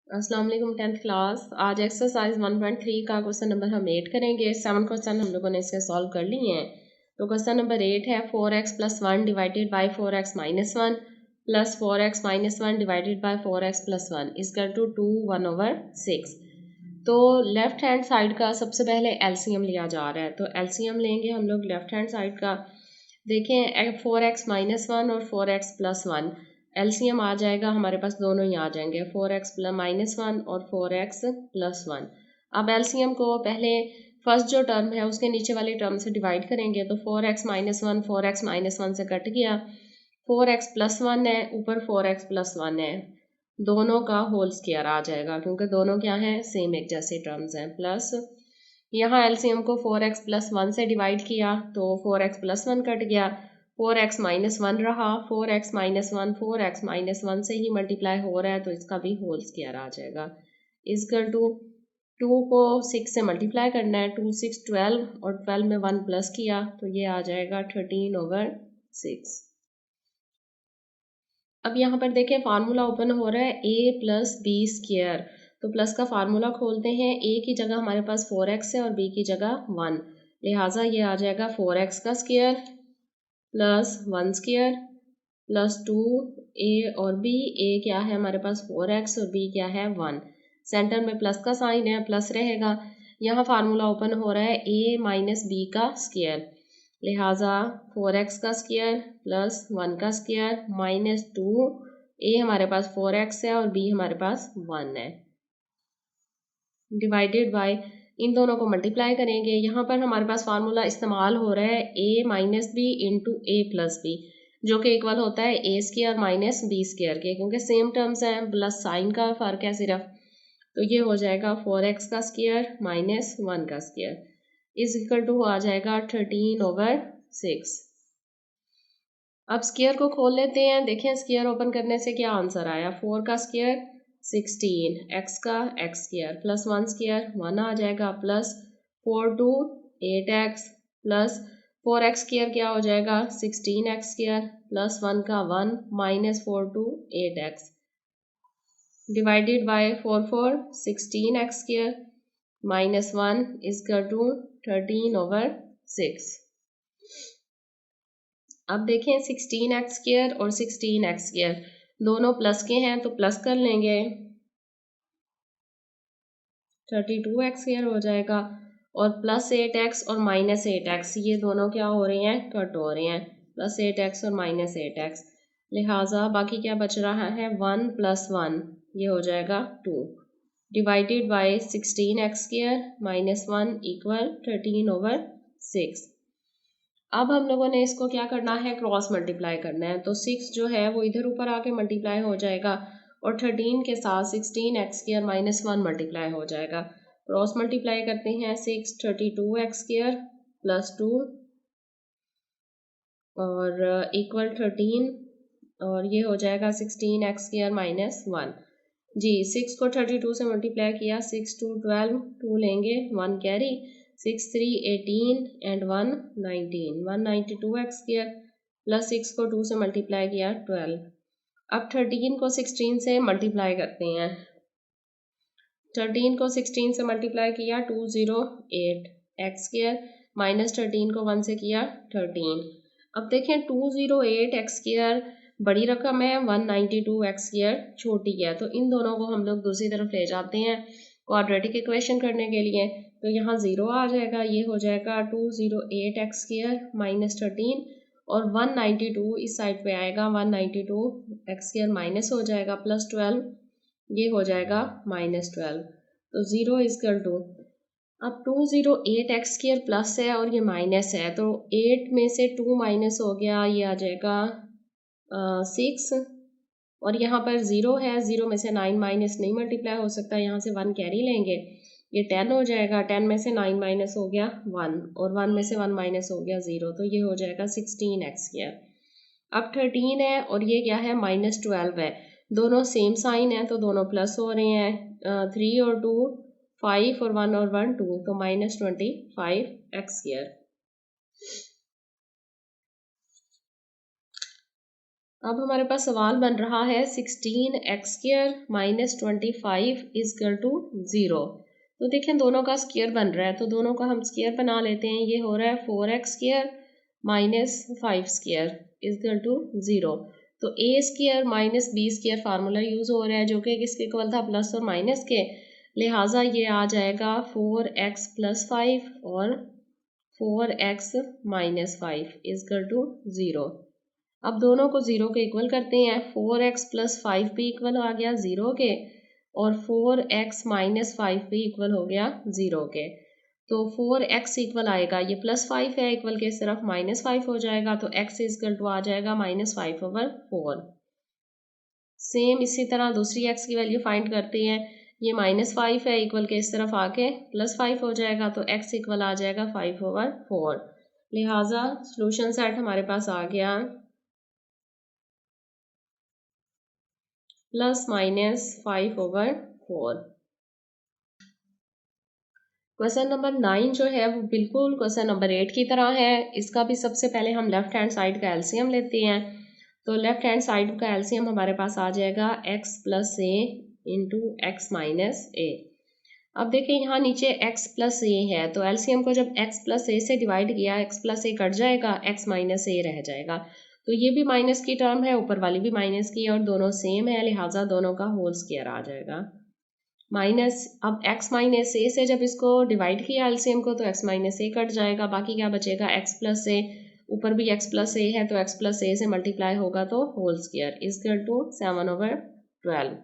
अस्सलाम वालेकुम 10th class. आज एक्सरसाइज 1.3 का क्वेश्चन नंबर हम 8 करेंगे। 7 क्वेश्चन हम लोगों ने इसके सॉल्व कर लिए हैं। तो क्वेश्चन नंबर 8 है 4x + 1 divided by 4x - 1 plus 4x - 1 divided by 4x + 1 equal to 2 1/6। तो लेफ्ट हैंड साइड का सबसे पहले एलसीएम लिया जा रहा है। तो एलसीएम लेंगे हम लोग लेफ्ट हैंड साइड का। देखें 4x - 1 और 4x + 1 एलसीएम आ जाएगा, हमारे पास दोनों ही आ जाएंगे 4x - 1 और 4x + 1। अब एलसीएम को पहले फर्स्ट जो टर्म है उसके नीचे वाले टर्म से डिवाइड करेंगे। तो 4x - 1 4x - 1 से कट गया, 4x + 1 है, ऊपर 4x + 1 है, दोनों का होल स्क्वायर आ जाएगा क्योंकि दोनों क्या हैं, सेम एक जैसे टर्म्स हैं। प्लस यहाँ एलसीएम को 4x + 1 से डिवाइड किया तो 4x + 1 कट गया, 4x - 1 रहा, 4x - 1 4x - 1 से ही मल्टीप्लाई हो रहा है तो इसका भी होल स्क्वायर आ जाएगा। इक्वल टू 2 को 6 से मल्टीप्लाई करना है, 2 6 12 और 12 में 1 प्लस किया तो ये आ जाएगा 13/6। अब यहाँ पर देखें फार्मूला ओपन हो रहा है a + b²। तो प्लस का फार्मूला खोलते हैं। a की जगह हमारे पास 4x है और b की जगह 1, लिहाजा ये आ जाएगा 4x का square plus 1 square plus 2a और b। a क्या है हमारे पास 4x और b क्या है 1। सेंटर में प्लस का साइन है, प्लस रहेगा। यहाँ फार्मूला ओपन हो रहा है a - b का स्क्वायर, लिहाजा 4x का स्क्वायर प्लस 1 का स्क्वायर -2। a हमारे पास 4x है और b हमारे पास 1 है, डिवाइडेड बाय इन दोनों को मल्टीप्लाई करेंगे। यहाँ पर हमारे पास फार्मूला इस्तेमाल हो रहा है a - b into a + b, जो कि इक्वल होता है a² - b² के, क्योंकि सेम टर्म्स हैं, प्लस साइन का फ़र्क है सिर्फ। तो ये हो जाएगा 4x का स्क्वायर माइनस 1 का स्क्वायर इज इक्वल टू आ जाएगा 13/6। अब स्क्वायर को खोल लेते हैं। देखें स्क्वायर ओपन करने से क्या आंसर आया, 4 का स्क्वायर 16, x का x² प्लस 1 स्क्वायर 1 आ जाएगा, प्लस 4 2 8x प्लस 4x² क्या हो जाएगा 16x² प्लस 1 का 1 -4 2 8x divided by 4 4 16x² -1 is equal to 13/6। अब देखें 16x² और 16x² दोनों प्लस के हैं तो प्लस कर लेंगे, 32x² हो जाएगा, और प्लस 8x और माइनस 8x ये दोनों क्या हो रहे हैं, कट हो रहे हैं, प्लस 8x और माइनस 8x, लिहाजा बाकी क्या बच रहा है 1 + 1 ये हो जाएगा 2 डिवाइडेड बाय 16x² -1 इक्वल 13/6। अब हम लोगों ने इसको क्या करना है, क्रॉस मल्टीप्लाई करना है। तो 6 जो है वो इधर ऊपर आके मल्टीप्लाई हो जाएगा और 13 के साथ 16x² -1 मल्टीप्लाई हो जाएगा। क्रॉस मल्टीप्लाई करते हैं, 6 32x² प्लस 2 और इक्वल 13 और ये हो जाएगा 16x² -1। जी 6 को 32 से मल्टीप्लाई किया, 6 2 12 2 लेंगे 1 कैरी 6 3 18 एंड 1 19 192x² प्लस 6 को 2 से मल्टीप्लाई किया 12। अब 13 को 16 से मल्टीप्लाई करते हैं। 13 को 16 से मल्टीप्लाई किया 208 x² माइनस 13 को 1 से किया 13। अब देखें 208 x² बड़ी रकम है, 192 x² छोटी है, तो इन दोनों को हम लोग दूसरी तरफ ले जाते हैं क्वाड्रेटिक इक्वेशन करने के लिए। तो यहाँ 0 आ जाएगा, ये हो जाएगा 208 x² माइनस 13 और 192 इस साइड पे आएगा, 192 x² माइनस हो जाएगा प्लस 12 ये हो जाएगा -12। तो 0 इक्वल टू, अब 208x² प्लस है और ये माइनस है, तो 8 में से 2 माइनस हो गया, ये आ जाएगा 6 और यहाँ पर 0 है, 0 में से 9 माइनस नहीं मल्टीप्लाई हो सकता, यहाँ से 1 कैरी लेंगे, ये 10 हो जाएगा, 10 में से 9 माइनस हो गया 1 और 1 में से 1 माइनस हो गया 0, तो ये हो जाएगा 16x²। अब 13 है और ये क्या है -12 है, दोनों सेम साइन है तो दोनों प्लस हो रहे हैं, 3 और 2 5 और 1 और 1 2, तो -25x²। अब हमारे पास सवाल बन रहा है 16x² माइनस 25 इजकल टू 0। तो देखें दोनों का स्क्वायर बन रहा है, तो दोनों का हम स्क्वायर बना लेते हैं। ये हो रहा है 4x² माइनस 5² इजकल टू 0। तो a² minus b² formula use हो रहा है, जो कि किसके इक्वल था, प्लस और माइनस के। लिहाजा ये आ जाएगा 4x प्लस 5 और 4x माइनस 5 इजकल टू 0। अब दोनों को 0 के इक्वल करते हैं। 4x प्लस 5 भी इक्वल आ गया 0 के, और 4x माइनस 5 भी इक्वल हो गया 0 के। तो 4x इक्वल आएगा, ये प्लस 5 है, इक्वल के सिर्फ माइनस 5 हो जाएगा, तो x इक्वल टू आ जाएगा -5/4। सेम इसी तरह दूसरी x की वैल्यू फाइंड करते हैं। ये -5 है, इक्वल के इस तरफ आके +5 हो जाएगा, तो x इक्वल आ जाएगा 5/4। लिहाजा सोल्यूशन सेट हमारे पास आ गया ±5/4। क्वेश्चन नंबर 9 जो है वो बिल्कुल क्वेश्चन नंबर 8 की तरह है। इसका भी सबसे पहले हम लेफ्ट हैंड साइड का एलसीएम लेते हैं। तो लेफ्ट हैंड साइड का एलसीएम हमारे पास आ जाएगा x प्लस ए इंटू एक्स माइनस ए। अब देखें यहाँ नीचे x प्लस ए है, तो एलसीएम को जब x प्लस ए से डिवाइड किया, x प्लस ए कट जाएगा, x माइनस ए रह जाएगा। तो ये भी माइनस की टर्म है, ऊपर वाली भी माइनस की है, और दोनों सेम है, लिहाजा दोनों का होल स्क्वायर आ जाएगा। माइनस, अब x माइनस ए से जब इसको डिवाइड किया एलसीएम को, तो x माइनस ए कट जाएगा, बाकी क्या बचेगा, x प्लस ए। ऊपर भी x प्लस ए है, तो x प्लस ए से मल्टीप्लाई होगा तो होल स्क्वायर इजकल टू 7/12।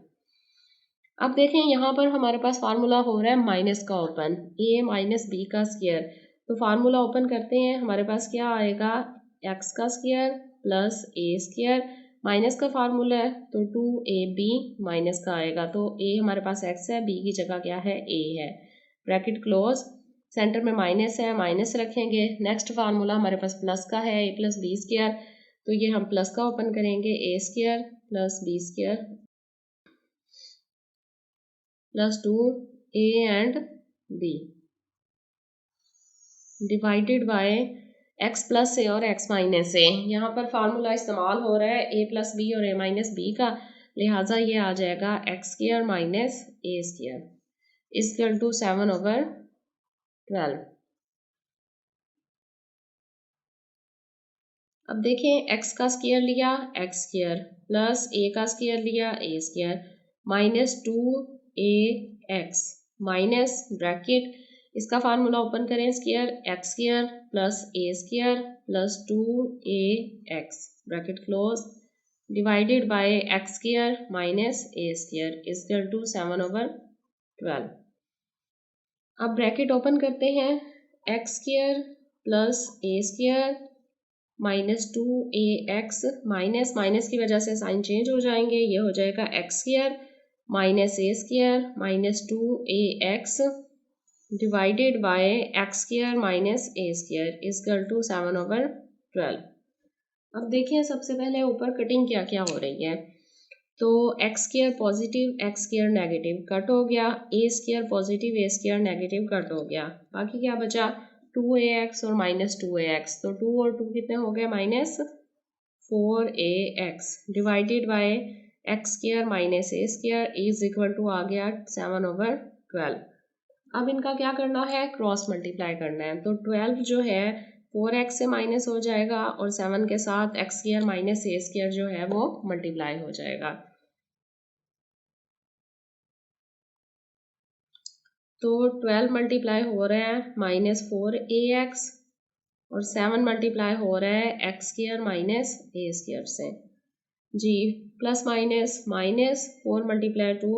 अब देखें यहाँ पर हमारे पास फार्मूला हो रहा है माइनस का ओपन, a माइनस बी का स्क्वायर। तो फार्मूला ओपन करते हैं, हमारे पास क्या आएगा, x का square plus a square, minus का फार्मूला है तो 2ab माइनस का आएगा, तो a हमारे पास x है, b की जगह क्या है, a है। ब्रैकेट क्लोज, सेंटर में माइनस है, माइनस रखेंगे। नेक्स्ट फार्मूला हमारे पास प्लस का है, a प्लस बी स्क्वायर, तो ये हम प्लस का ओपन करेंगे, a square plus b square plus 2a and b divided by x plus A और x माइनस ए। यहाँ पर फार्मूला इस्तेमाल हो रहा है a प्लस बी और a माइनस बी का, लिहाजा ये आ जाएगा x² minus a² equal to 7/12। अब देखें x का स्क्वायर लिया x² प्लस a का स्क्वायर लिया a² minus 2ax minus bracket, इसका फार्मूला ओपन करें, square plus a² plus 2ax bracket close divided by x² minus a² equal to 7/12। अब bracket open करते हैं, x² plus a² minus 2ax, minus minus की वजह से sign change हो जाएंगे, ये हो जाएगा x² minus a² minus 2ax divided by x² minus a² equal to 7/12। अब देखिए सबसे पहले ऊपर कटिंग क्या क्या हो रही है। तो x² positive x² negative cut हो गया, a² positive a² negative cut हो गया, बाकी क्या बचा 2ax और माइनस 2ax, तो 2 और 2 कितने हो गए, minus 4ax divided by x² minus a² is equal to आ गया 7/12। अब इनका क्या करना है, क्रॉस मल्टीप्लाई करना है। तो 12 जो है 4x से माइनस हो जाएगा, और 7 के साथ x² माइनस a² जो है वो मल्टीप्लाई हो जाएगा। तो 12 मल्टीप्लाई हो रहा है माइनस 4ax, और 7 मल्टीप्लाई हो रहा है x² माइनस a² से। जी प्लस माइनस माइनस 4 मल्टीप्लाई 2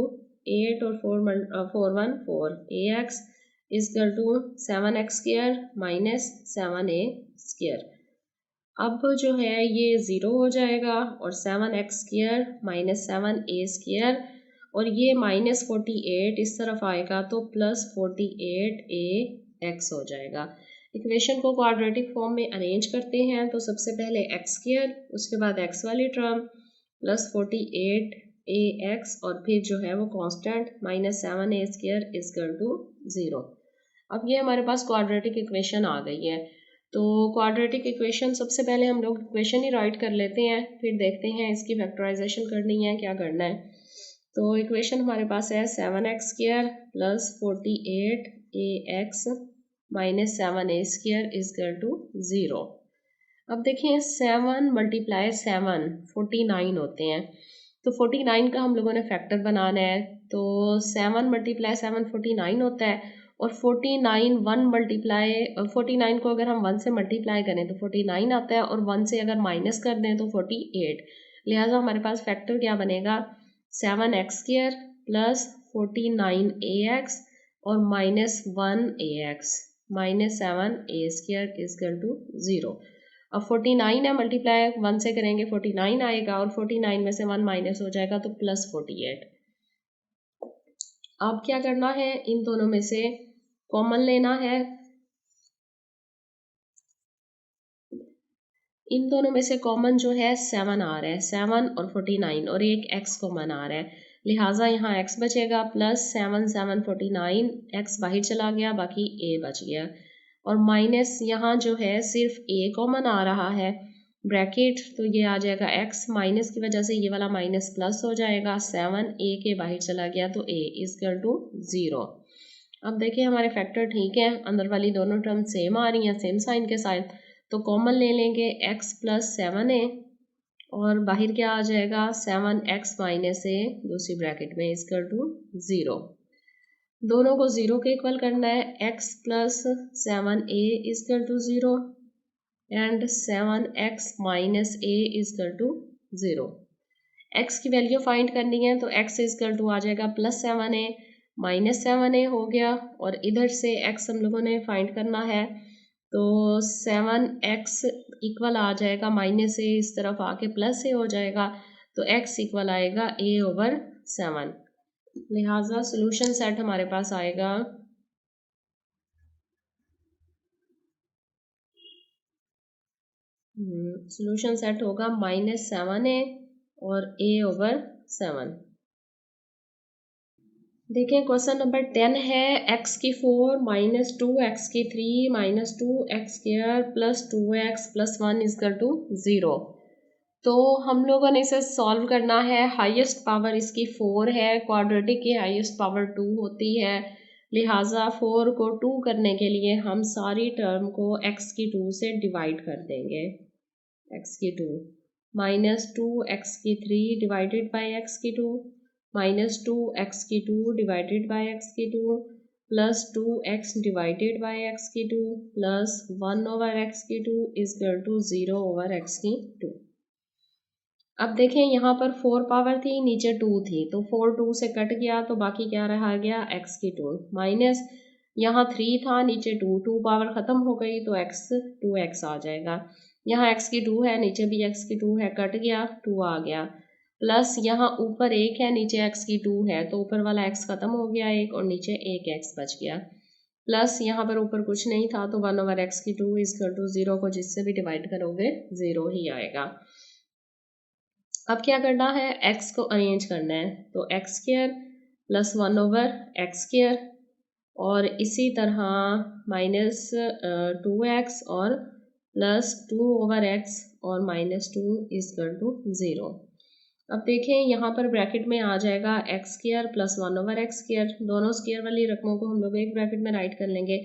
8 और 4 1 4 ax is equal to 7x² minus 7a²। अब जो है ये 0 हो जाएगा, और 7x² माइनस 7a² और ये माइनस 48 इस तरफ आएगा, तो प्लस 48ax हो जाएगा। इक्वेशन को क्वाड्रेटिक फॉर्म में अरेंज करते हैं, तो सबसे पहले x², उसके बाद x वाली टर्म प्लस 48ax, और फिर जो है वो constant minus 7a² is equal to 0। अब ये हमारे पास क्वाड्रेटिक इक्वेशन आ गई है। तो क्वाड्रेटिक इक्वेशन सबसे पहले हम लोग इक्वेशन ही राइट कर लेते हैं, फिर देखते हैं इसकी फैक्टराइजेशन करनी है क्या करना है। तो इक्वेशन हमारे पास है 7x² plus 48ax minus 7a² is equal to 0। अब देखिए 7 मल्टीप्लाई 7 49 होते हैं, तो 49 का हम लोगों ने फैक्टर बनाना है। तो 7 मल्टीप्लाई 7 49 होता है, और 49 1 मल्टीप्लाई 49 को अगर हम 1 से मल्टीप्लाई करें तो 49 आता है, और 1 से अगर माइनस कर दें तो 48। लिहाजा हमारे पास फैक्टर क्या बनेगा 7x² प्लस 49ax और minus 1ax minus 7a² is equal to 0। अब 49 है, मल्टीप्लाई 1 से करेंगे 49 आएगा, और 49 में से 1 माइनस हो जाएगा तो प्लस 48। अब क्या करना है, इन दोनों में से कॉमन लेना है। इन दोनों में से कॉमन जो है 7 आ रहा है, 7 और 49, और एक x कॉमन आ रहा है। लिहाजा यहाँ x बचेगा प्लस 7 7 49, x बाहर चला गया, बाकी a बच गया, और माइनस यहाँ जो है सिर्फ a कॉमन आ रहा है ब्रैकेट, तो ये आ जाएगा x, माइनस की वजह से ये वाला माइनस प्लस हो जाएगा, 7 a के बाहर चला गया तो a इजकल टू 0। अब देखिए हमारे फैक्टर ठीक है, अंदर वाली दोनों टर्म सेम आ रही हैं, सेम साइन के साथ, तो कॉमन ले लेंगे x प्लस 7a, और बाहर क्या आ जाएगा 7x माइनस a दूसरी ब्रैकेट में इजकल टू 0। दोनों को 0 के इक्वल करना है, x plus 7a equal to 0 and 7x minus a equal to 0। x की वैल्यू फाइंड करनी है, तो x इजकल टू आ जाएगा प्लस 7a माइनस 7a हो गया, और इधर से x हम लोगों ने फाइंड करना है, तो 7x इक्वल आ जाएगा माइनस a, इस तरफ आके प्लस a हो जाएगा, तो x इक्वल आएगा a ओवर 7। लिहाजा सोल्यूशन सेट हमारे पास आएगा सोल्यूशन सेट होगा माइनस 7a और a ओवर 7। देखिए क्वेश्चन नंबर 10 है, x की 4 माइनस 2 x की 3 minus 2x² plus 2x plus 1 is equal to 0। तो हम लोगों ने इसे सॉल्व करना है। हाईएस्ट पावर इसकी 4 है, क्वाड्रेटिक की हाईएस्ट पावर 2 होती है, लिहाजा 4 को 2 करने के लिए हम सारी टर्म को x की 2 से डिवाइड कर देंगे। x की 2 माइनस 2x की 3 डिवाइडेड बाई x की 2 माइनस 2x की 2 डिवाइडेड बाई x की 2 plus 2x divided by x की 2 प्लस 1 ओवर x की 2 इजकल टू 0 ओवर x की 2। अब देखें यहाँ पर 4 पावर थी, नीचे 2 थी, तो 4 2 से कट गया, तो बाकी क्या रहा गया x की 2 माइनस यहाँ 3 था, नीचे 2 2 पावर ख़त्म हो गई, तो x 2x आ जाएगा। यहाँ x की 2 है, नीचे भी x की 2 है, कट गया 2 आ गया, प्लस यहाँ ऊपर 1 है, नीचे x की 2 है, तो ऊपर वाला x ख़त्म हो गया 1, और नीचे 1 x बच गया, प्लस यहाँ पर ऊपर कुछ नहीं था, तो 1 ओवर x की 2 इजकल टू 0 को जिससे भी डिवाइड करोगे 0 ही आएगा। अब क्या करना है, x को अरेंज करना है, तो x² प्लस 1 ओवर x², और इसी तरह माइनस 2x और प्लस 2 ओवर x और माइनस 2 इजकल टू 0। अब देखें यहाँ पर ब्रैकेट में आ जाएगा x² प्लस 1 ओवर x², दोनों स्क्वायर वाली रकमों को हम लोग एक ब्रैकेट में राइट कर लेंगे,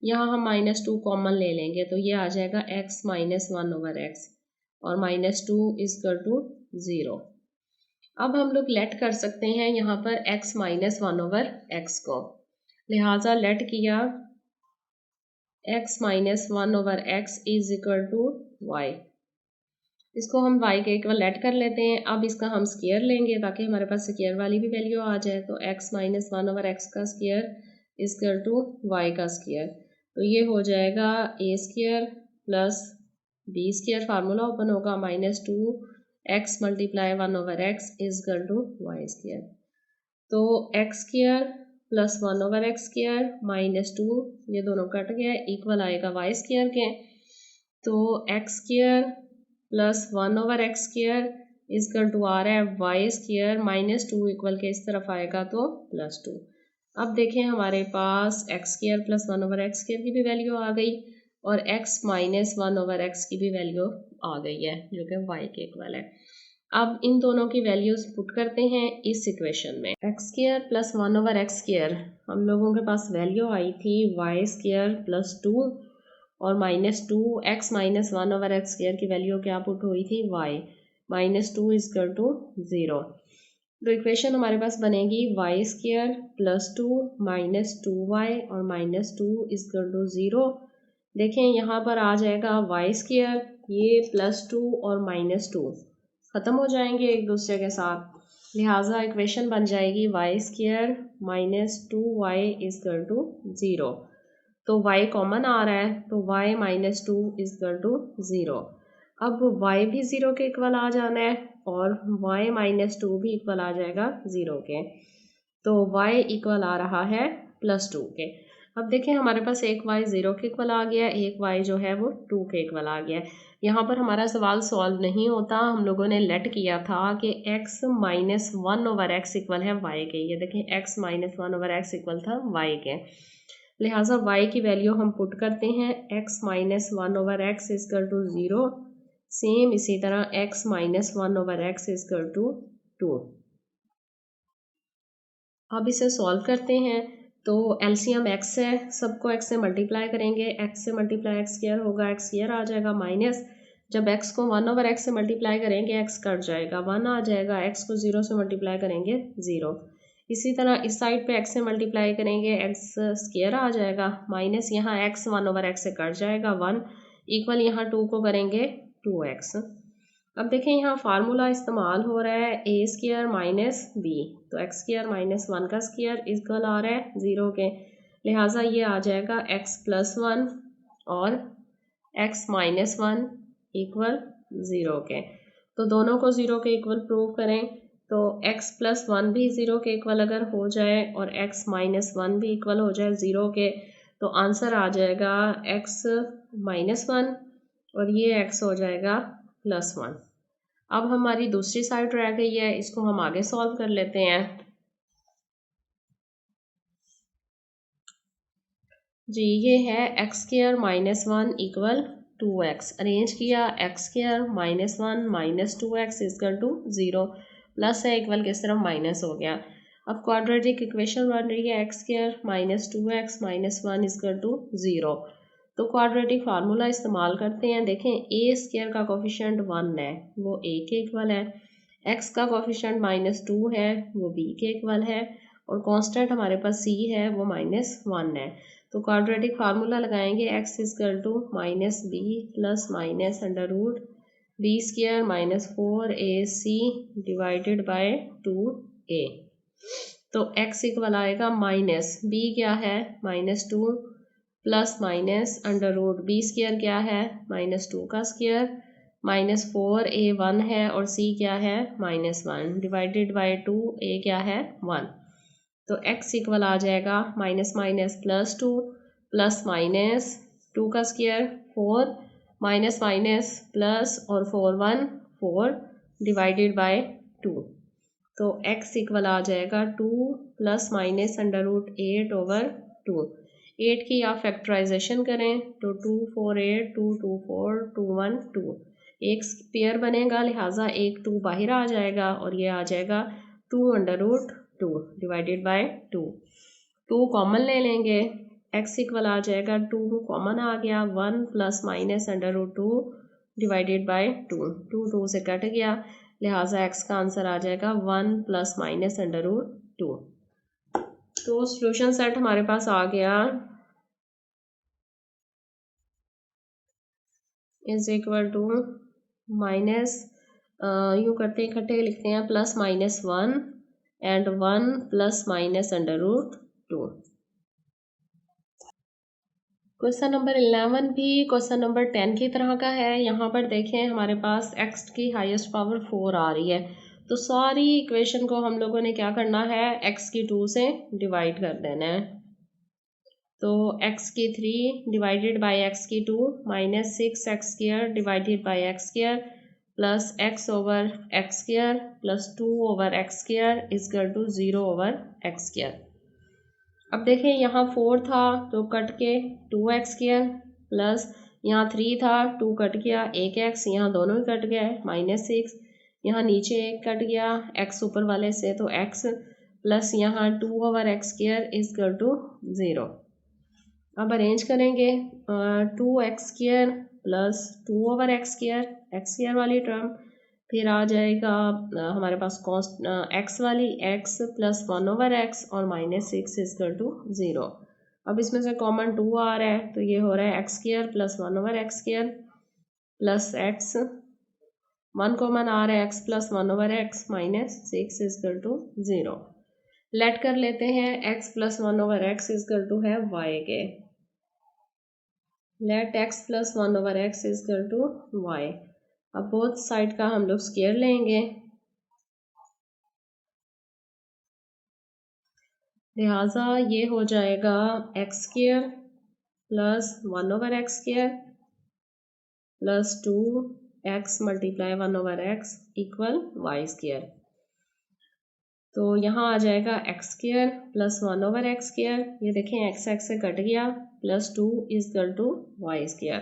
यहाँ हम माइनस 2 कॉमन ले लेंगे, तो ये आ जाएगा x माइनस 1 ओवर x और माइनस 2 इजकल टू 0। अब हम लोग लेट कर सकते हैं यहाँ पर x माइनस 1 ओवर x को, लिहाजा लेट किया x minus 1 over x is equal to y, इसको हम y के इक्वल लेट कर लेते हैं। अब इसका हम स्क्वायर लेंगे ताकि हमारे पास स्क्वायर वाली भी वैल्यू आ जाए, तो x माइनस 1 ओवर x का स्क्वायर इजकल टू y का स्क्वायर, तो ये हो जाएगा a² plus b², formula open होगा, minus 2x multiply 1 over x is equal to y², तो x² plus 1 over x² minus 2, ये दोनों कट गए, इक्वल आएगा y² के, तो x² plus 1 over x² is equal to आ रहा है y² माइनस 2 इक्वल के इस तरफ आएगा तो प्लस 2। अब देखें हमारे पास x² प्लस 1 ओवर x² की भी वैल्यू आ गई, और x माइनस 1/x की भी वैल्यू आ गई है जो कि y के इक्वल है। अब इन दोनों की वैल्यूज पुट करते हैं इस इक्वेशन में। x² प्लस 1/x², हम लोगों के पास वैल्यू आई थी y² प्लस 2 और -2, x माइनस 1/x² की वैल्यू क्या पुट हुई थी y, -2 इज इक्वल टू 0। तो इक्वेशन हमारे पास बनेगी y² प्लस 2 -2y और -2 इज इक्वल टू 0। देखें यहाँ पर आ जाएगा y², ये +2 और -2 ख़त्म हो जाएंगे एक दूसरे के साथ, लिहाजा इक्वेशन बन जाएगी y² -2y is equal to 0। तो y कॉमन आ रहा है तो y -2 इज इक्वल टू 0। अब y भी 0 के इक्वल आ जाना है और y -2 भी इक्वल आ जाएगा 0 के। तो y इक्वल आ रहा है +2 के। अब देखें हमारे पास एक y 0 के इक्वल आ गया, एक y जो है वो 2 के इक्वल आ गया। यहाँ पर हमारा सवाल सॉल्व नहीं होता, हम लोगों ने लेट किया था कि x माइनस 1/x इक्वल है y के। ये देखें x माइनस 1/x इक्वल था y के, लिहाजा y की वैल्यू हम पुट करते हैं x minus 1/x equal to 0। Same इसी तरह x minus 1/x equal to 2। अब इसे सॉल्व करते हैं तो एलसीएम x है, सबको x से मल्टीप्लाई करेंगे, x से मल्टीप्लाई x² होगा, x² आ जाएगा माइनस, जब x को 1/x से मल्टीप्लाई करेंगे x कट जाएगा, 1 आ जाएगा, x को 0 से मल्टीप्लाई करेंगे 0। इसी तरह इस साइड पे x से मल्टीप्लाई करेंगे x² आ जाएगा, माइनस यहाँ x 1/x से कट जाएगा 1, इक्वल यहाँ 2 को करेंगे 2x। अब देखें यहाँ फार्मूला इस्तेमाल हो रहा है a² माइनस b, तो x² माइनस 1 का स्क्वायर इक्वल आ रहा है 0 के, लिहाजा ये आ जाएगा x प्लस 1 और x माइनस 1 इक्वल 0 के। तो दोनों को 0 के इक्वल प्रूव करें तो x प्लस 1 भी 0 के इक्वल अगर हो जाए और x माइनस 1 भी इक्वल हो जाए 0 के, तो आंसर आ जाएगा x माइनस 1 और ये x हो जाएगा प्लस 1। अब हमारी दूसरी साइड रह गई है, इसको हम आगे सॉल्व कर लेते हैं। जी ये है x² minus 1 equal 2x, arrange किया x² minus 1 minus 2x equal to 0, plus है इक्वल किस तरफ माइनस हो गया। अब क्वाड्रेटिक इक्वेशन बन रही है x² minus 2x minus 1 equal to 0। तो क्वाड्रेटिक फार्मूला इस्तेमाल करते हैं। देखें a² का कोफिशिएंट 1 है, वो a के इक्वल है, x का कोफिशिएंट -2 है, वो b के इक्वल है, और कांस्टेंट हमारे पास c है, वो -1 है। तो क्वाड्रेटिक फार्मूला लगाएंगे x equal to -b plus minus under root b² minus 4ac divided by 2a। तो x इक्वल आएगा माइनस b क्या है -2 plus minus under root b² क्या है -2 का स्क्वायर माइनस 4a 1 है और c क्या है -1 डिवाइडेड बाय 2a क्या है 1। तो x इक्वल आ जाएगा माइनस माइनस +2 प्लस माइनस 2 का स्क्वायर 4 माइनस माइनस प्लस और 4 1 4 डिवाइडेड बाय 2। तो x इक्वल आ जाएगा 2 प्लस माइनस अंडर रूट 8/2। 8 की आप फैक्टराइजेशन करें तो 2 4 8 2 2 4 2 1 2, एक पेयर बनेगा, लिहाजा एक 2 बाहर आ जाएगा और ये आ जाएगा 2/2 डिवाइडेड बाय 2। 2 कॉमन ले लेंगे, x इक्वल आ जाएगा 2 कॉमन आ गया 1 plus minus under root 2 divided by 2, 2 2 से कट गया, लिहाजा x का आंसर आ जाएगा 1 प्लस माइनस अंडर रूट 2। तो सॉल्यूशन सेट हमारे पास आ गया इज इक्वल टू माइनस, यूँ करते हैं इकट्ठे लिखते हैं, plus minus 1 and 1 plus minus under root 2। Question number 11 भी क्वेश्चन नंबर 10 की तरह का है। यहाँ पर देखें हमारे पास x की हाईएस्ट पावर 4 आ रही है, तो सारी इक्वेशन को हम लोगों ने क्या करना है x की 2 से डिवाइड कर देना है। तो x की 3 डिवाइडेड बाई x की 2 minus 6x² divided by x² plus x/x² plus 2/x² equal to 0/x²। अब देखें यहाँ 4 था तो कट के 2x² प्लस यहाँ 3 था, 2 कट गया, एक एक्स, यहाँ दोनों ही कट गए, -6, यहाँ नीचे एक कट गया एक्स ऊपर वाले से तो एक्स, प्लस यहाँ 2/x² इक्वल टू 0। अब अरेंज करेंगे 2x² प्लस 2/x², x² वाली टर्म, फिर आ जाएगा हमारे पास कॉस्ट x वाली x प्लस 1/x और -6 इक्वल टू 0। अब इसमें से कॉमन 2 आ रहा है तो ये हो रहा है x² plus 1/x² plus x, 1 common आ रहा है x plus 1/x -6 equal to 0। Let कर लेते हैं x plus 1/x equal to है y के, let x plus 1/x equal to y। अब बोथ साइड का हम लोग स्क्वायर लेंगे, लिहाजा ये हो जाएगा x² plus 1/x² plus 2x multiply 1/x equal y²। तो यहाँ आ जाएगा x² प्लस 1/x², ये देखें x से कट गया, प्लस 2 इक्वल टू y²।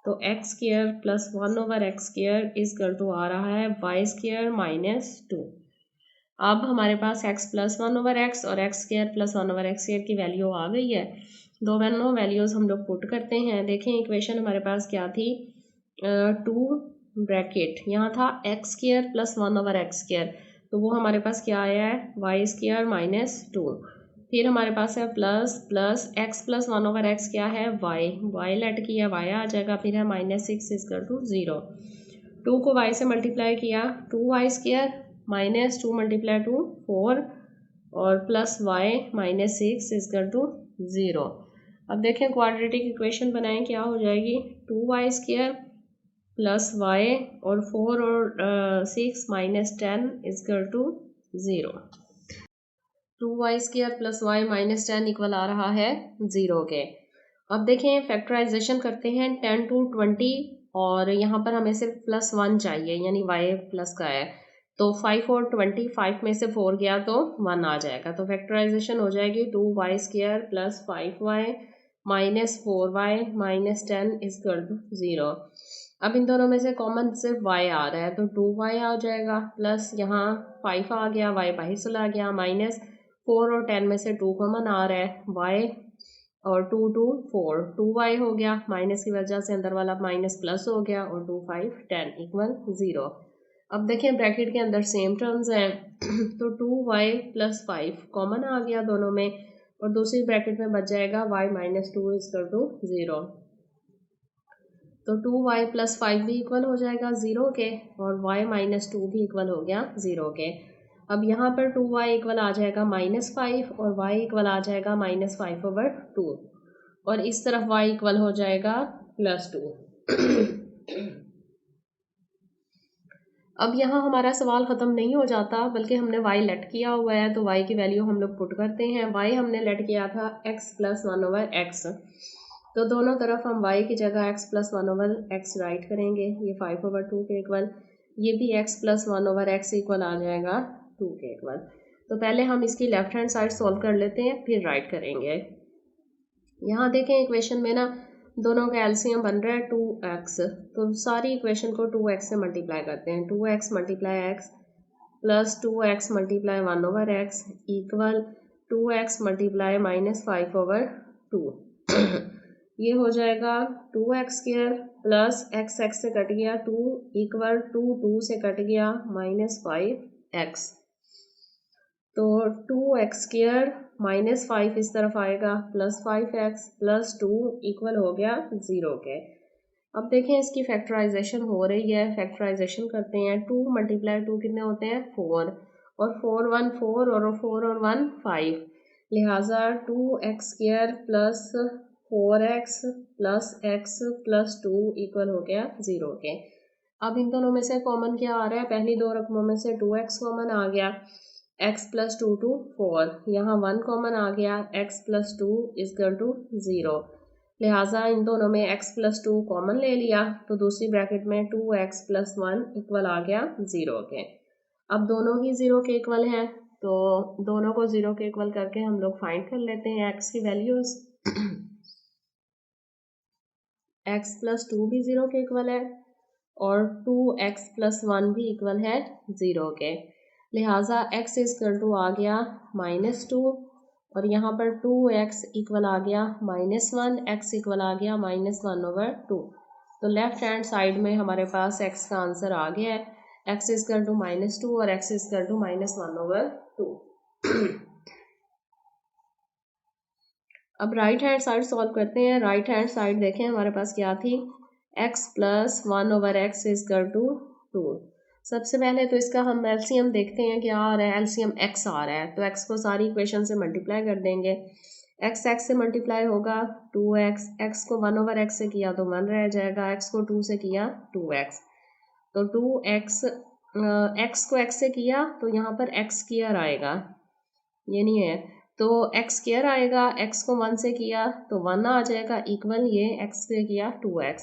तो x² plus 1/x² equal to आ रहा है y² -2। अब हमारे पास x प्लस 1/x और x² प्लस 1/x² की वैल्यू आ गई है। दोनों वैल्यूज़ हम लोग पुट करते हैं। देखें इक्वेशन हमारे पास क्या थी, 2 ब्रैकेट यहाँ था x² प्लस 1/x², तो वो हमारे पास क्या आया है y² -2। फिर हमारे पास है प्लस x प्लस 1/x क्या है y लेट किया, y आ जाएगा, फिर है -6 इक्वल टू 0। 2 को y से मल्टीप्लाई किया, 2y² -2 मल्टीप्लाई 2 4 और प्लस y -6 इक्वल टू 0। अब देखें क्वाड्रेटिक इक्वेशन बनाएं, क्या हो जाएगी, 2y² प्लस y और 4 और 6 -10 equal to 0। 2y² plus y -10 equal आ रहा है 0 के। अब देखें फैक्टराइजेशन करते हैं 10 to 20 और यहाँ पर हमें सिर्फ +1 चाहिए, यानी y प्लस का है, तो 5 और 20, 5 में से 4 गया तो 1 आ जाएगा। तो फैक्टराइजेशन हो जाएगी 2y² plus 5y minus 4y minus 10 equal to 0। अब इन दोनों में से कॉमन सिर्फ y आ रहा है तो 2y आ जाएगा, प्लस यहाँ 5 आ गया, y बाहर चला गया, माइनस 4 और 10 में से 2 कॉमन आ रहा है, y और 2 2 4 2y हो गया, माइनस की वजह से अंदर वाला माइनस प्लस हो गया और 2 5 10 इक्वल 0। अब देखें ब्रैकेट के अंदर सेम टर्म्स हैं तो 2y प्लस 5 कॉमन आ गया दोनों में और दूसरी ब्रैकेट में बच जाएगा y -2 इक्वल टू 0। तो 2y प्लस 5 भी इक्वल हो जाएगा 0 के और y -2 भी इक्वल हो गया 0 के। अब यहाँ पर 2y इक्वल आ जाएगा -5 और y इक्वल आ जाएगा -5/2 और इस तरफ y इक्वल हो जाएगा +2। अब यहाँ हमारा सवाल ख़त्म नहीं हो जाता बल्कि हमने y लेट किया हुआ है, तो y की वैल्यू हम लोग पुट करते हैं। y हमने लेट किया था x प्लस 1/x, तो दोनों तरफ हम y की जगह x प्लस 1/x राइट करेंगे, ये 5/2 के इक्वल, ये भी x प्लस 1/x इक्वल आ जाएगा 2 के इक्वल। तो पहले हम इसकी लेफ्ट हैंड साइड सॉल्व कर लेते हैं फिर राइट करेंगे। यहाँ देखें इक्वेशन में ना दोनों का एलसीएम बन रहा है 2x, तो सारी इक्वेशन को 2x से मल्टीप्लाई करते हैं। 2x multiply x plus 2x multiply 1/x equal 2x multiply -5/2 ये हो जाएगा 2x² प्लस x से कट गया 2 इक्वल 2 से कट गया -5x, तो 2x² -5 इस तरफ आएगा प्लस 5x प्लस 2 इक्वल हो गया 0 के। अब देखें इसकी फैक्टराइजेशन हो रही है, फैक्टराइजेशन करते हैं। 2 मल्टीप्लाई 2 कितने होते हैं 4 और 4 1 4 और 4 और 1 5, लिहाजा 2x² plus 4x plus x plus 2 equal हो गया 0 के। अब इन दोनों में से कॉमन क्या आ रहा है, पहली दो रकमों में से 2x कॉमन आ गया, x प्लस 2 2 4, यहाँ 1 कॉमन आ गया, x प्लस 2 इक्वल टू 0, लिहाजा इन दोनों में x प्लस 2 कॉमन ले लिया तो दूसरी ब्रैकेट में 2x प्लस 1 इक्वल आ गया 0 के। अब दोनों ही 0 के इक्वल हैं तो दोनों को 0 के इक्वल करके हम लोग फाइंड कर लेते हैं x की वैल्यूज़। एक्स प्लस टू भी ज़ीरो के इक्वल है और 2x+1 भी इक्वल है 0 के। लिहाजा x इक्वल टू आ गया -2 और यहाँ पर 2x इक्वल आ गया -1, x इक्वल आ गया -1/2। तो लेफ्ट हैंड साइड में हमारे पास x का आंसर आ गया है, x इक्वल टू -2 और x इक्वल टू -1/2। अब राइट हैंड साइड सॉल्व करते हैं। राइट हैंड साइड देखें हमारे पास क्या थी, x+1/x इक्वल टू 2। सबसे पहले तो इसका हम एलसीएम देखते हैं क्या आ रहा है, एलसीएम x आ रहा है तो x को सारी इक्वेशन से मल्टीप्लाई कर देंगे। x से मल्टीप्लाई होगा 2x, x को 1/x से किया तो 1 रह जाएगा, x को 2 से किया 2x, तो 2x, x को x से किया तो यहाँ पर x स्क्वायर आएगा, ये नहीं है तो x स्क्वायर आएगा, x को 1 से किया तो 1 आ जाएगा इक्वल ये x से किया 2x।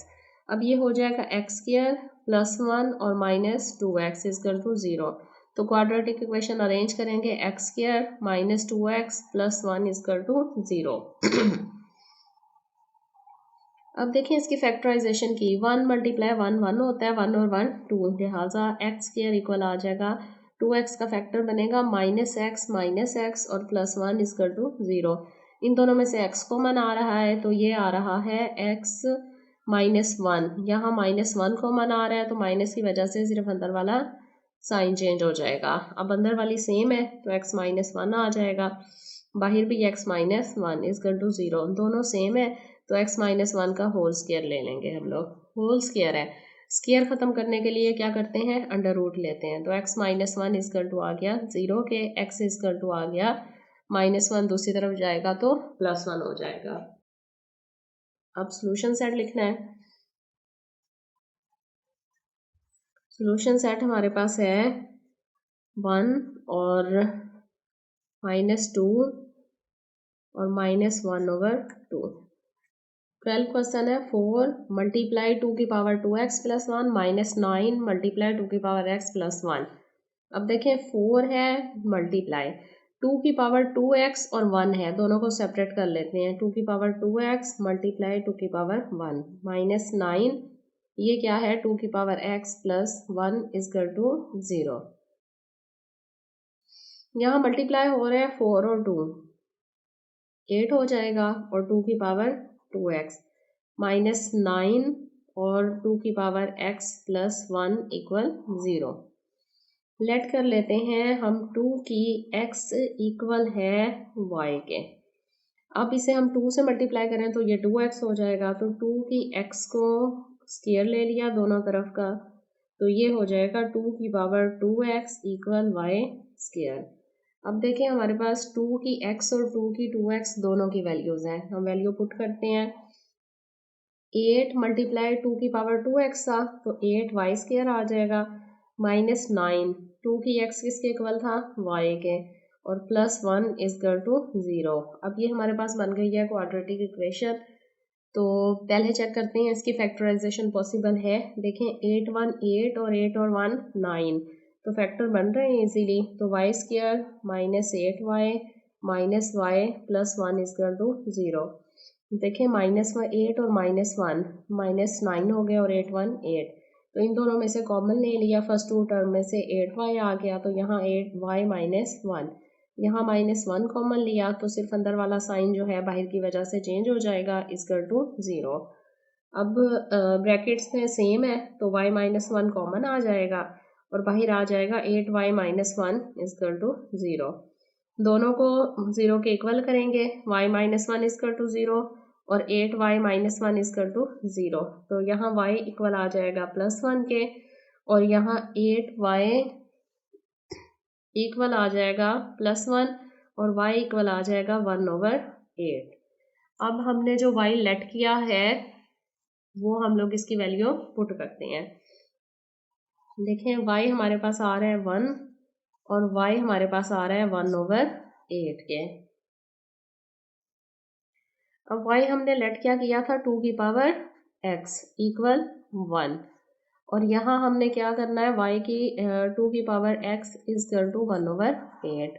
अब ये हो जाएगा x स्क्वायर +1 और -2x इक्वल टू 0। तो क्वाड्रेटिक इक्वेशन अरेंज करेंगे, x square -2x +1 equal to 0। अब देखिए इसकी फैक्टराइजेशन की, 1 × 1 1 होता है, 1 और 1 2, लिहाजा x स्क्वायर इक्वल आ जाएगा 2x का फैक्टर बनेगा -x और +1 इक्वल टू 0। इन दोनों में से x कॉमन आ रहा है तो ये आ रहा है x -1, यहाँ -1 कॉमन आ रहा है तो माइनस की वजह से सिर्फ अंदर वाला साइन चेंज हो जाएगा। अब अंदर वाली सेम है तो x -1 आ जाएगा, बाहर भी x -1 इक्वल टू 0, दोनों सेम है तो x -1 का होल स्क्वायर ले लेंगे हम लोग। होल स्क्वायर है, स्क्वायर खत्म करने के लिए क्या करते हैं, अंडर रूट लेते हैं, तो x -1 इक्वल टू आ गया 0 के, x इक्वल टू आ गया -1, दूसरी तरफ जाएगा तो +1 हो जाएगा। अब सोल्यूशन सेट लिखना है। सोल्यूशन सेट हमारे पास है 1 और -2 और -1/2। 12 क्वेश्चन है, 4 मल्टीप्लाई 2 की पावर 2x + 1 -9 मल्टीप्लाई 2 की पावर x + 1। अब देखें 4 है मल्टीप्लाई 2 की पावर 2x और 1 है, दोनों को सेपरेट कर लेते हैं, 2 की पावर 2x मल्टीप्लाई 2 की पावर 1 -9, ये क्या है 2 की पावर x + 1 इक्वल टू 0। यहाँ मल्टीप्लाई हो रहे हैं 4 और 2, 8 हो जाएगा और 2 की पावर 2x -9 और 2 की पावर x + 1 इक्वल 0। लेट कर लेते हैं हम 2 की x इक्वल है y के। अब इसे हम 2 से मल्टीप्लाई करें तो ये 2x हो जाएगा, तो 2 की x को स्क्वायर ले लिया दोनों तरफ का, तो ये हो जाएगा 2 की power 2x equal y square. अब देखें हमारे पास 2 की x और 2 की 2x दोनों की वैल्यूज हैं, हम वैल्यू पुट करते हैं। 8 मल्टीप्लाई 2 की पावर 2x था तो 8y स्क्वायर आ जाएगा, -9 2 की x किसके इक्वल था, y के, और +1 इक्वल टू 0। अब ये हमारे पास बन गई है क्वाड्रेटिक इक्वेशन। तो पहले चेक करते हैं इसकी फैक्टराइजेशन पॉसिबल है। देखें 8 1 8 और 8 और 1 9, तो फैक्टर बन रहे हैं इजीली, तो y square -8y -y +1 equal to 0। देखें -8 और -1 -9 हो गया और 8 1 8, तो इन दोनों में से कॉमन ले लिया, फर्स्ट टू टर्म में से 8y आ गया तो यहाँ 8y -1, यहाँ -1 कॉमन लिया तो सिर्फ अंदर वाला साइन जो है बाहर की वजह से चेंज हो जाएगा इक्वल टू 0। अब ब्रैकेट्स में सेम है तो y -1 कॉमन आ जाएगा और बाहर आ जाएगा 8y -1 इक्वल टू 0। दोनों को 0 के इक्वल करेंगे, y -1 इक्वल टू 0 और 8y -1 इक्वल टू 0, तो यहाँ y इक्वल आ जाएगा +1 के और यहाँ 8y इक्वल आ जाएगा +1 और y इक्वल आ जाएगा 1/8। अब हमने जो y लेट किया है वो हम लोग इसकी वैल्यू पुट करते हैं। देखें y हमारे पास आ रहा है 1 और y हमारे पास आ रहा है 1/8 के। अब y हमने लेट क्या किया था 2 की पावर x इक्वल 1 और यहाँ हमने क्या करना है y की 2 की पावर x इक्वल टू 1/8।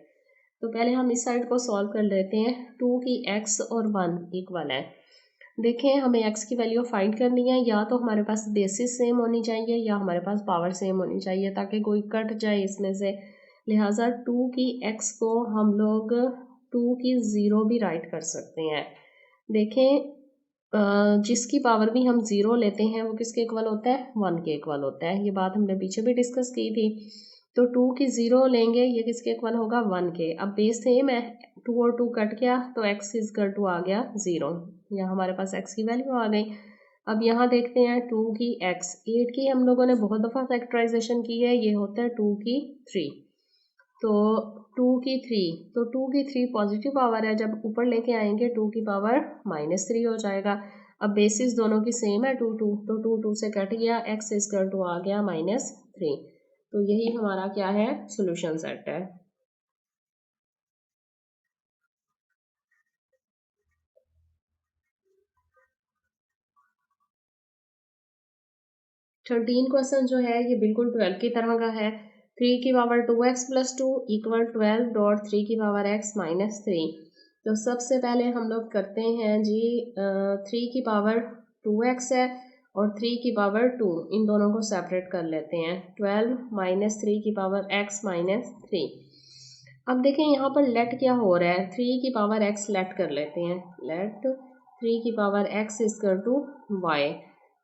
तो पहले हम इस साइड को सॉल्व कर लेते हैं, 2 की x और 1 इक्वल है, देखें हमें x की वैल्यू फाइंड करनी है, या तो हमारे पास बेसिस सेम होनी चाहिए या हमारे पास पावर सेम होनी चाहिए ताकि कोई कट जाए इसमें से। लिहाजा 2 की x को हम लोग 2 की 0 भी राइट कर सकते हैं। देखें जिसकी पावर भी हम 0 लेते हैं वो किसके इक्वल होता है, 1 के इक्वल होता है। ये बात हमने पीछे भी डिस्कस की थी। तो 2 की 0 लेंगे, ये किसके इक्वल होगा, 1 के। अब बेस सेम है, 2 और 2 कट गया तो x इज इक्वल टू आ गया 0। यहाँ हमारे पास x की वैल्यू आ गई। अब यहाँ देखते हैं 2 की x, 8 की हम लोगों ने बहुत दफ़ा फैक्टराइजेशन की है, ये होता है 2 की 3। तो 2 की 3, तो 2 की 3 पॉजिटिव पावर है, जब ऊपर लेके आएंगे 2 की पावर -3 हो जाएगा। अब बेसिस दोनों की सेम है 2 2, तो 2 2 से कट गया, x इज इक्वल टू आ गया -3। तो यही हमारा क्या है, सॉल्यूशन सेट है। थर्टीन क्वेश्चन जो है ये बिल्कुल 12 की तरह का है। 3 की power 2x plus 2 equal 12 dot 3 की पावर x माइनस 3। तो सबसे पहले हम लोग करते हैं जी 3 की पावर 2x है और 3 की पावर 2, इन दोनों को सेपरेट कर लेते हैं। 12 माइनस 3 की पावर x माइनस 3। अब देखें यहाँ पर लेट क्या हो रहा है, 3 की पावर x लेट कर लेते हैं। लेट 3 की power x is equal to y।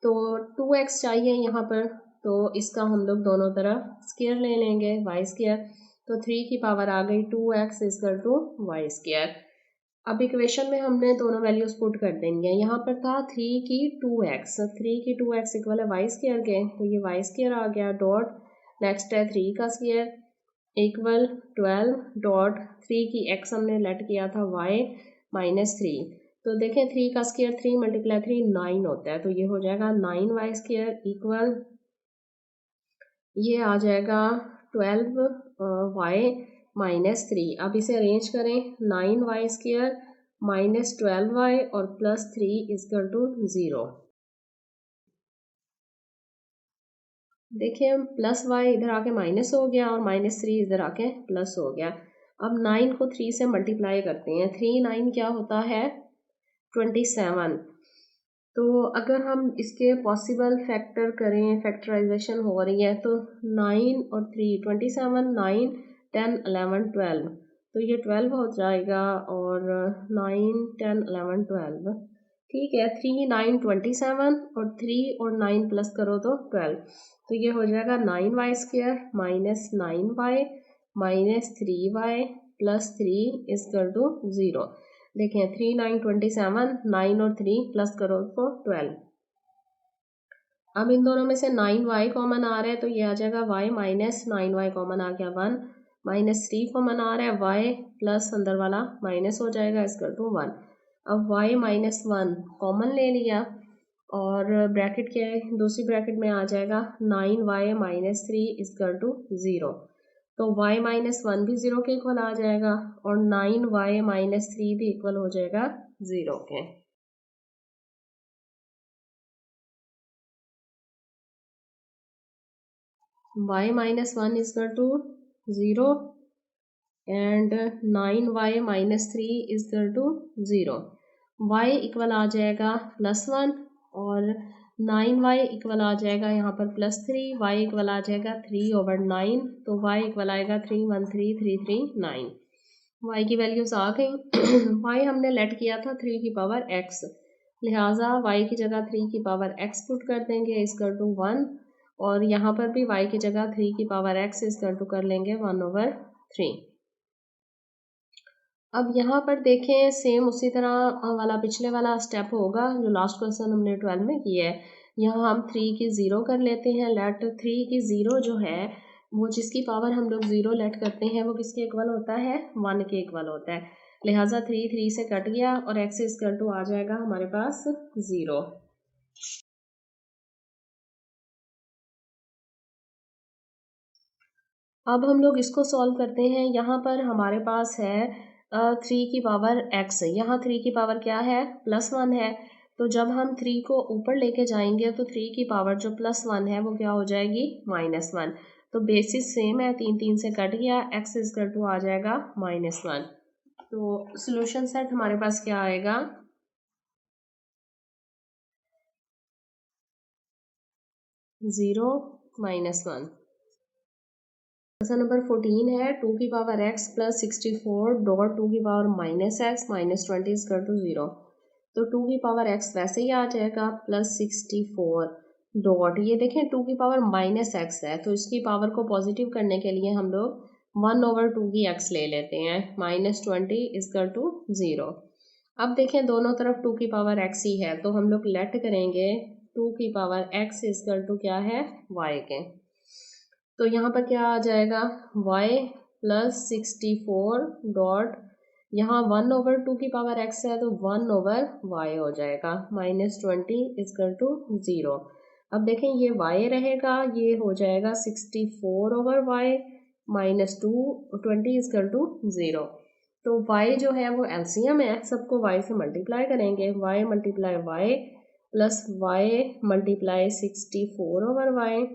तो 2x चाहिए यहाँ पर, तो इसका हम लोग दोनों तरफ स्क्वायर ले लेंगे, y स्क्वायर। तो 3 की पावर आ गई 2x is equal to y square. अब इक्वेशन में हमने दोनों वैल्यूज पुट कर देंगे। यहाँ पर था 3 की 2x, 3 की 2x इक्वल है वाई स्क्वायर के, तो ये वाई स्क्वायर आ गया डॉट नेक्स्ट है 3 का स्क्वायर इक्वल 12 डॉट 3 की x हमने लेट किया था y माइनस 3। तो देखें 3 का स्क्वायर 3 मल्टीप्लाई 3 9 होता है, तो ये हो जाएगा 9y स्क्वायर इक्वल ये आ जाएगा 12y माइनस 3। अब इसे अरेंज करें, 9y स्क्वायर माइनस 12y और प्लस 3 इजकल टू 0। देखिए हम प्लस वाई इधर आके माइनस हो गया और -3 इधर आके प्लस हो गया। अब 9 को 3 से मल्टीप्लाई करते हैं, 3 9 क्या होता है 27। तो अगर हम इसके पॉसिबल फैक्टर करें, फैक्टराइजेशन हो रही है, तो 9 और 3 27, 9 10 11 12, तो ये 12 हो जाएगा और 9 10 11 12, ठीक है। 3 9 27 और 3 और 9 प्लस करो तो 12, तो ये हो जाएगा 9y square minus 9y minus 3y plus 3 is equal to 0। देखें 3 9 27, 9 और 3 प्लस करो तो 12। अब इन दोनों में से 9y कॉमन आ रहा है, तो ये आ जाएगा y माइनस 9y कॉमन आ गया 1, माइनस 3 कॉमन आ रहा है y प्लस अंदर वाला माइनस हो जाएगा इजकल टू 1। अब y माइनस 1 कॉमन ले लिया और ब्रैकेट क्या है, दूसरी ब्रैकेट में आ जाएगा 9y माइनस 3 इजकल टू 0। तो y माइनस 1 भी 0 के इक्वल आ जाएगा और 9y माइनस 3 भी इक्वल हो जाएगा 0 के। y minus 1 is equal to 0 and 9y minus 3 is equal to 0। y equal आ जाएगा +1 और 9y इक्वल आ जाएगा यहाँ पर +3, y इक्वल आ जाएगा 3/9, तो y इक्वल आएगा 313 y की वैल्यूज आ गई। y हमने लेट किया था 3 की पावर x, लिहाजा y की जगह 3 की पावर x पुट कर देंगे इजकल टू 1, और यहाँ पर भी y की जगह 3 की पावर x इजकल टू कर लेंगे 1/3। अब यहाँ पर देखें सेम उसी तरह वाला पिछले वाला स्टेप होगा जो लास्ट क्वेश्चन हमने 12 में किया है। यहाँ हम 3 की 0 कर लेते हैं। लेट 3 की 0 जो है वो जिसकी पावर हम लोग 0 लेट करते हैं वो किसके इक्वल होता है, 1 के इक्वल होता है। लिहाजा 3 3 से कट गया और x इक्वल टू आ जाएगा हमारे पास 0। अब हम लोग इसको सॉल्व करते हैं। यहाँ पर हमारे पास है 3 की पावर x, यहाँ 3 की पावर क्या है, +1 है। तो जब हम 3 को ऊपर लेके जाएंगे तो 3 की पावर जो +1 है वो क्या हो जाएगी, -1। तो बेसिस सेम है, 3 3 से कट गया, x इक्वल टू आ जाएगा -1। तो सॉल्यूशन सेट हमारे पास क्या आएगा, 0 -1। क्वेश्चन नंबर 14 है 2 की पावर x प्लस 64 डॉट 2 की power minus x minus 20 equal to 0। तो 2 की पावर x वैसे ही आ जाएगा प्लस 64 डॉट, ये देखें 2 की पावर माइनस एक्स है तो इसकी पावर को पॉजिटिव करने के लिए हम लोग 1/2 की x ले लेते हैं, माइनस 20 इक्वल टू 0। अब देखें दोनों तरफ 2 की पावर x ही है तो हम लोग लेट करेंगे 2 की पावर x इक्वल टू क्या है y के। तो यहाँ पर क्या आ जाएगा y प्लस 64 डॉट, यहाँ 1/2 की पावर x है तो 1/y हो जाएगा, माइनस 20 इक्वल टू 0। अब देखें ये y रहेगा, ये हो जाएगा 64/y माइनस 20 इक्वल टू 0। तो y जो है वो एलसीएम है, सबको y से मल्टीप्लाई करेंगे, y multiply y plus y multiply 64/y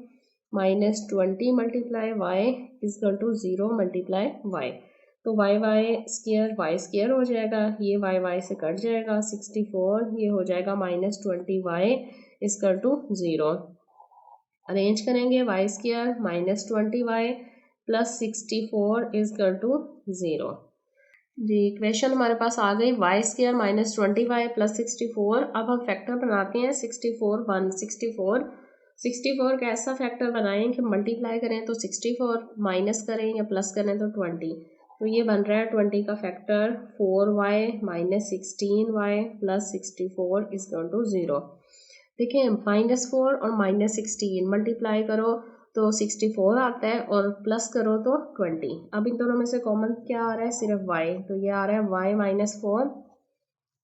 minus 20 multiply y equal to 0 multiply y। तो y स्क्वायर हो जाएगा, ये y से कट जाएगा, 64 ये हो जाएगा minus 20y equal to 0। Arrange करेंगे y square minus 20y plus 64 equal to 0। जी इक्वेशन हमारे पास आ गई y square minus 20y plus 64। अब हम फैक्टर बनाते हैं 64 का ऐसा फैक्टर बनाएं कि मल्टीप्लाई करें तो 64, माइनस करें या प्लस करें तो 20। तो ये बन रहा है 20 का factor 4y minus 16y plus 64 equal to 0। देखिए -4 और -16 मल्टीप्लाई करो तो 64 आता है और प्लस करो तो 20। अब इन दोनों में से कॉमन क्या आ रहा है, सिर्फ y, तो ये आ रहा है y -4।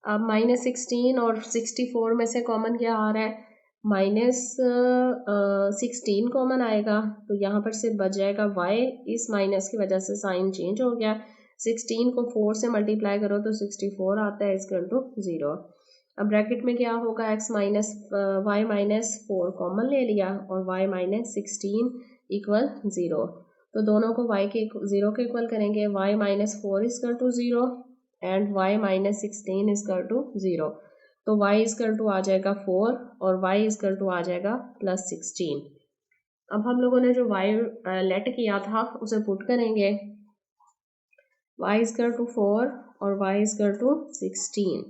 अब -16 और 64 में से कॉमन क्या आ रहा है, -16 कॉमन आएगा तो यहाँ पर सिर्फ बच जाएगा y, इस माइनस की वजह से साइन चेंज हो गया। 16 को 4 से मल्टीप्लाई करो तो 64 आता है इक्वल टू 0। अब ब्रैकेट में क्या होगा, y -4 कॉमन ले लिया और y -16 इक्वल 0। तो दोनों को y के 0 के इक्वल करेंगे, y -4 equal to 0 and y -16 equal to 0। तो y इक्वल टू आ जाएगा 4 और y इक्वल टू आ जाएगा प्लस 16। अब हम लोगों ने जो y लेट किया था उसे पुट करेंगे, y इक्वल टू 4 और y इक्वल टू 16।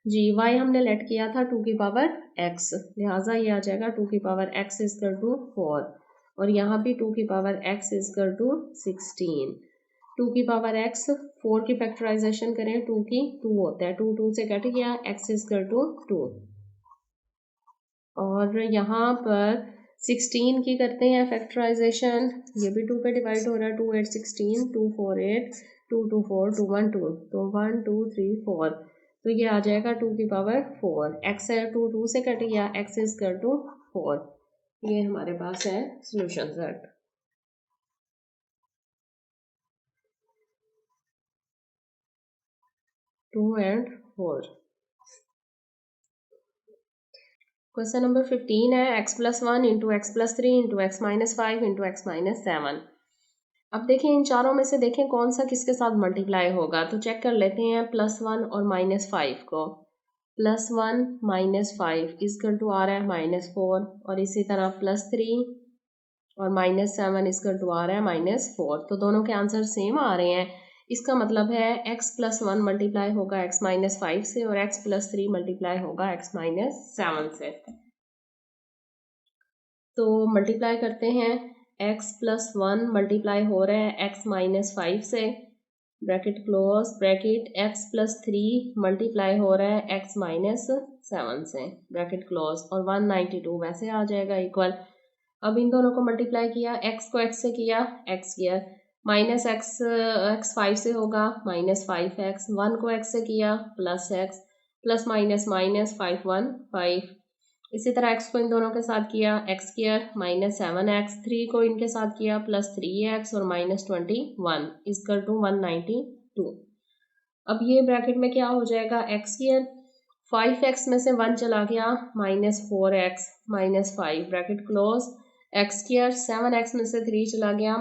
जी y हमने लेट किया था 2 की पावर x, लिहाजा ये आ जाएगा 2 की पावर x इक्वल टू 4 और यहाँ भी 2 की पावर x इक्वल टू 16। 2 की पावर x 4 की फैक्टराइजेशन करें 2 की 2 होता है, 2 से कट गया, x इक्वल टू 2। और यहाँ पर 16 की करते हैं फैक्टराइजेशन, ये भी 2 पे डिवाइड हो रहा है, 2 8 16, 2 4 8, 2 2 4, 2 1 2, तो 1 2 3 4, तो ये आ जाएगा 2 की पावर 4। x है 2 से कट गया, x इक्वल टू 4। ये हमारे पास है solution set. Two and 4। Question number 15 है x plus 1 into x plus 3 into x minus 5 into x minus 7। अब देखें इन चारों में से देखें कौन सा किसके साथ मल्टीप्लाई होगा, तो चेक कर लेते हैं +1 और -5 को। +1 -5 इक्वल टू आ रहा है -4 और इसी तरह +3 और -7 इक्वल टू आ रहा है -4। तो दोनों के आंसर सेम आ रहे हैं, इसका मतलब है x +1 मल्टीप्लाई होगा x -5 से और x +3 मल्टीप्लाई होगा x -7 से। तो मल्टीप्लाई करते हैं, x +1 मल्टीप्लाई हो रहा है x -5 से, bracket close bracket, x +3 multiply हो रहा है x -7 से, ब्रैकेट क्लोज, और 192 वैसे आ जाएगा इक्वल। अब इन दोनों को मल्टीप्लाई किया, x को x से किया, x किया, -x 5 से होगा -5x, 1 को x से किया +x, प्लस माइनस माइनस 5 1 5। इसी तरह x को इन दोनों के साथ किया, x स्क्वायर -7x, 3 को इनके साथ किया +3x और -21 इक्वल टू 192। अब ये ब्रैकेट में क्या हो जाएगा, x स्क्वायर 5x में से 1 चला गया, -4x -5 bracket close, x square 7x में से 3 चला गया,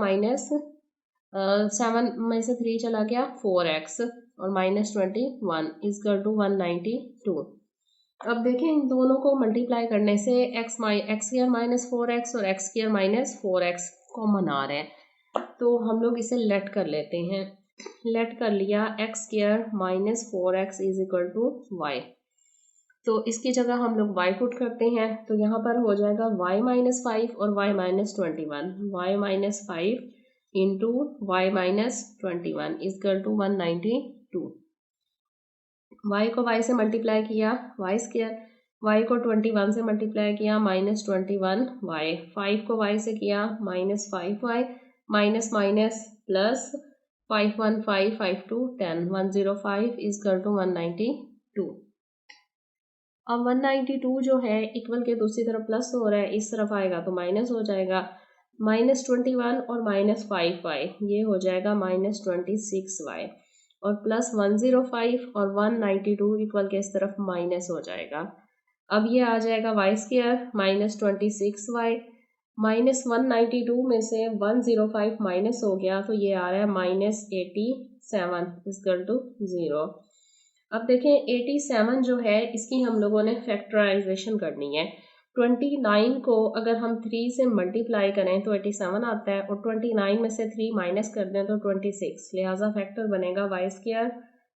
-7 में से 3 चला गया 4x और -21 इक्वल टू 192। अब देखें इन दोनों को मल्टीप्लाई करने से एक्स स्क्वायर माइनस 4x और X square minus 4x common आ रहे हैं, तो हम लोग इसे लेट कर लेते हैं। लेट कर लिया x square minus 4x is equal to y, तो इसकी जगह हम लोग y पुट करते हैं, तो यहाँ पर हो जाएगा y माइनस 5 और y minus 21, y minus 5 into y minus 21 equal to 192। y को y से मल्टीप्लाई किया y स्क्वायर, y को 21 से मल्टीप्लाई किया माइनस 21y, 5 को y से किया minus 5y, minus minus plus 5 1 5 5 2 10 105 equal to 192। अब 192 जो है इक्वल के दूसरी तरफ प्लस हो रहा है, इस तरफ आएगा तो माइनस हो जाएगा, माइनस 21 और माइनस 5y ये हो जाएगा माइनस 26y, और प्लस 105 और 192 इक्वल के इस तरफ माइनस हो जाएगा। अब ये आ जाएगा Y square minus 26y, minus 192 में से 105 माइनस हो गया तो ये आ रहा है माइनस 87 इजकल टू 0। अब देखें 87 जो है इसकी हम लोगों ने फैक्टराइजेशन करनी है। 29 को अगर हम 3 से मल्टीप्लाई करें तो 87 आता है, और 29 में से 3 माइनस कर दें तो 26, लिहाजा फैक्टर बनेगा y square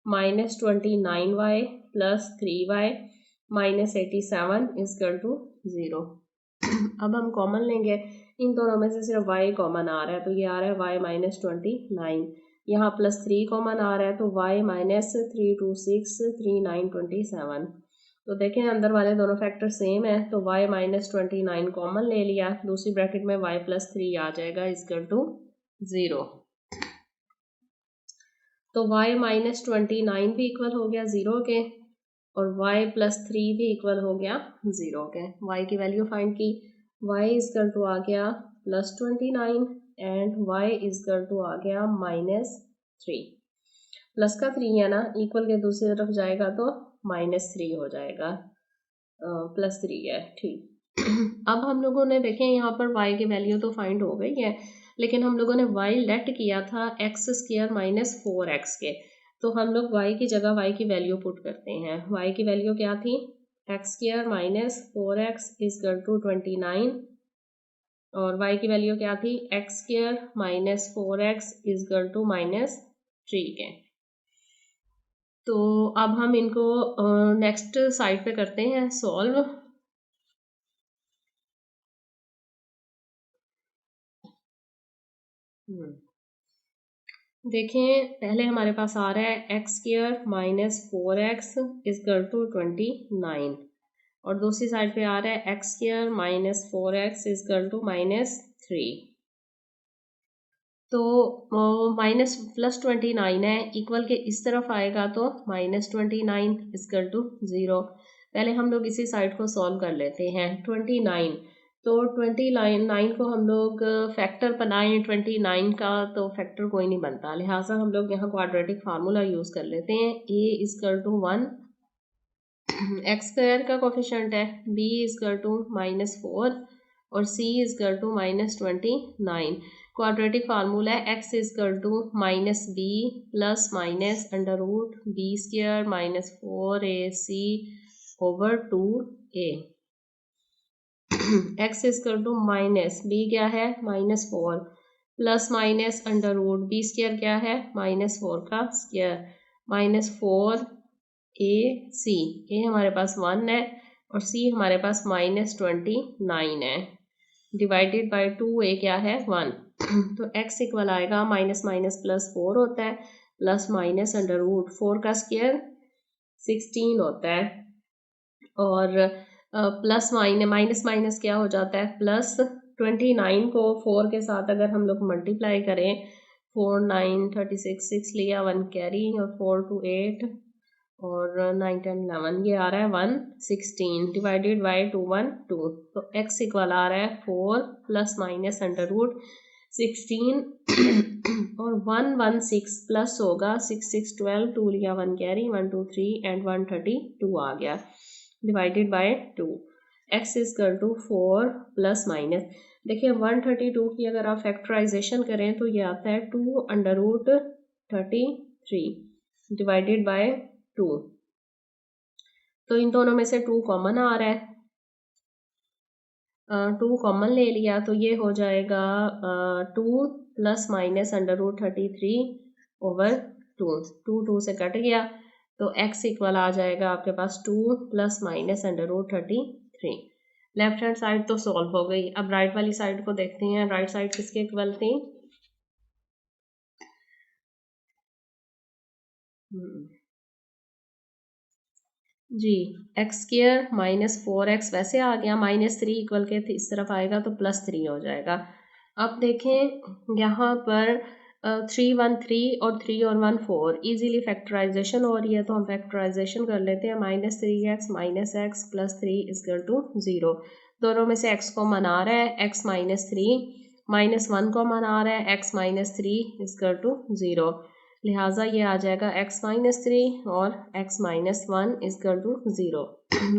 minus 29y plus 3y minus 87 equal to 0। अब हम कॉमन लेंगे, इन दोनों में से सिर्फ y कॉमन आ रहा है, तो ये आ रहा है y माइनस 29, यहाँ प्लस 3 कॉमन आ रहा है तो y माइनस 326 39 27। तो देखें अंदर वाले दोनों फैक्टर सेम है, तो y माइनस 29 कॉमन ले लिया, दूसरी ब्रैकेट में y प्लस 3 आ जाएगा इजकल टू 0। तो y माइनस 29 भी इक्वल हो गया 0 के, और y प्लस 3 भी इक्वल हो गया 0 के। y की वैल्यू फाइंड की, y इजकल टू आ गया plus 29 and y is equal to आ गया माइनस 3। प्लस का 3 है ना, इक्वल के दूसरी तरफ जाएगा तो माइनस 3 हो जाएगा, प्लस 3 है, ठीक। अब हम लोगों ने देखें यहाँ पर y की वैल्यू तो फाइंड हो गई है, लेकिन हम लोगों ने y लेट किया था एक्स स्क्वायर माइनस 4x के, तो हम लोग y की जगह y की वैल्यू पुट करते हैं। y की वैल्यू क्या थी, x square minus 4x equal to 29, और y की वैल्यू क्या थी, x square minus 4x equal to minus 3 के। तो अब हम इनको नेक्स्ट साइड पे करते हैं सॉल्व। देखें पहले हमारे पास आ रहा है x square minus 4x equal to 29, और दूसरी साइड पे आ रहा है x square minus 4x equal to minus 3। तो माइनस प्लस 29 है, इक्वल के इस तरफ आएगा तो माइनस 29 इजकल टू 0। पहले हम लोग इसी साइड को सॉल्व कर लेते हैं। 29, तो 29 को हम लोग फैक्टर बनाएं 29 का, तो फैक्टर कोई नहीं बनता, लिहाजा हम लोग यहाँ क्वाड्रेटिक फार्मूला यूज़ कर लेते हैं। a equal to 1, x square का कोफिशिएंट है, b इजकल टू माइनस 4 और c equal to minus 29। Quadratic formula है x is equal to minus b plus minus under root b square minus 4ac over 2a। x is equal to minus b क्या है minus 4 plus minus under root b square क्या है minus 4 का square minus 4 ac, a हमारे पास 1 है और c हमारे पास minus 29 है, डिवाइडेड बाय 2a क्या है 1। तो x इक्वल आएगा माइनस माइनस प्लस 4 होता है, प्लस माइनस अंडर रूट 4 का स्क्वायर 16 होता है, और प्लस माइनस माइनस क्या हो जाता है प्लस। 29 को 4 के साथ अगर हम लोग मल्टीप्लाई करें, 4 9 36 6 लिया 1 कैरी, और 4 2 8 और 9 10 11, ये आ रहा है 116 डिवाइडेड बाई 2 1 2। तो x इक्वल आ रहा है 4 प्लस माइनस अंडर रूट 16 और 116 प्लस होगा 6 6 12, 2 लिया 1 कैरी 1 2 3 एंड 132 आ गया, divided by 2। x is equal to 4 plus minus, देखिए 132 की अगर आप फैक्टराइजेशन करें तो ये आता है 2 अंडर रूट 33 डिवाइडेड बाय 2। तो इन दोनों में से 2 कॉमन आ रहा है, 2 कॉमन ले लिया तो ये हो जाएगा 2 प्लस माइनस √33/2, 2 से कट गया तो x इक्वल आ जाएगा आपके पास 2 plus minus √33। Left hand side तो सॉल्व हो गई। अब राइट वाली साइड को देखते हैं, राइट साइड किसके इक्वल थी। जी, x² माइनस 4x वैसे आ गया, -3 इक्वल के इस तरफ आएगा तो +3 हो जाएगा। अब देखें यहाँ पर 3 1 3 और 3 और 1 4 इजीली फैक्टराइजेशन हो रही है, तो हम फैक्टराइजेशन कर लेते हैं। -3x minus x plus 3 equal to 0। दोनों में से x को मना रहा है, x -3 -1 को मना रहा है, x -3 इक्वल टू 0। लिहाजा ये आ जाएगा x-3 और x-1 इक्वल टू 0।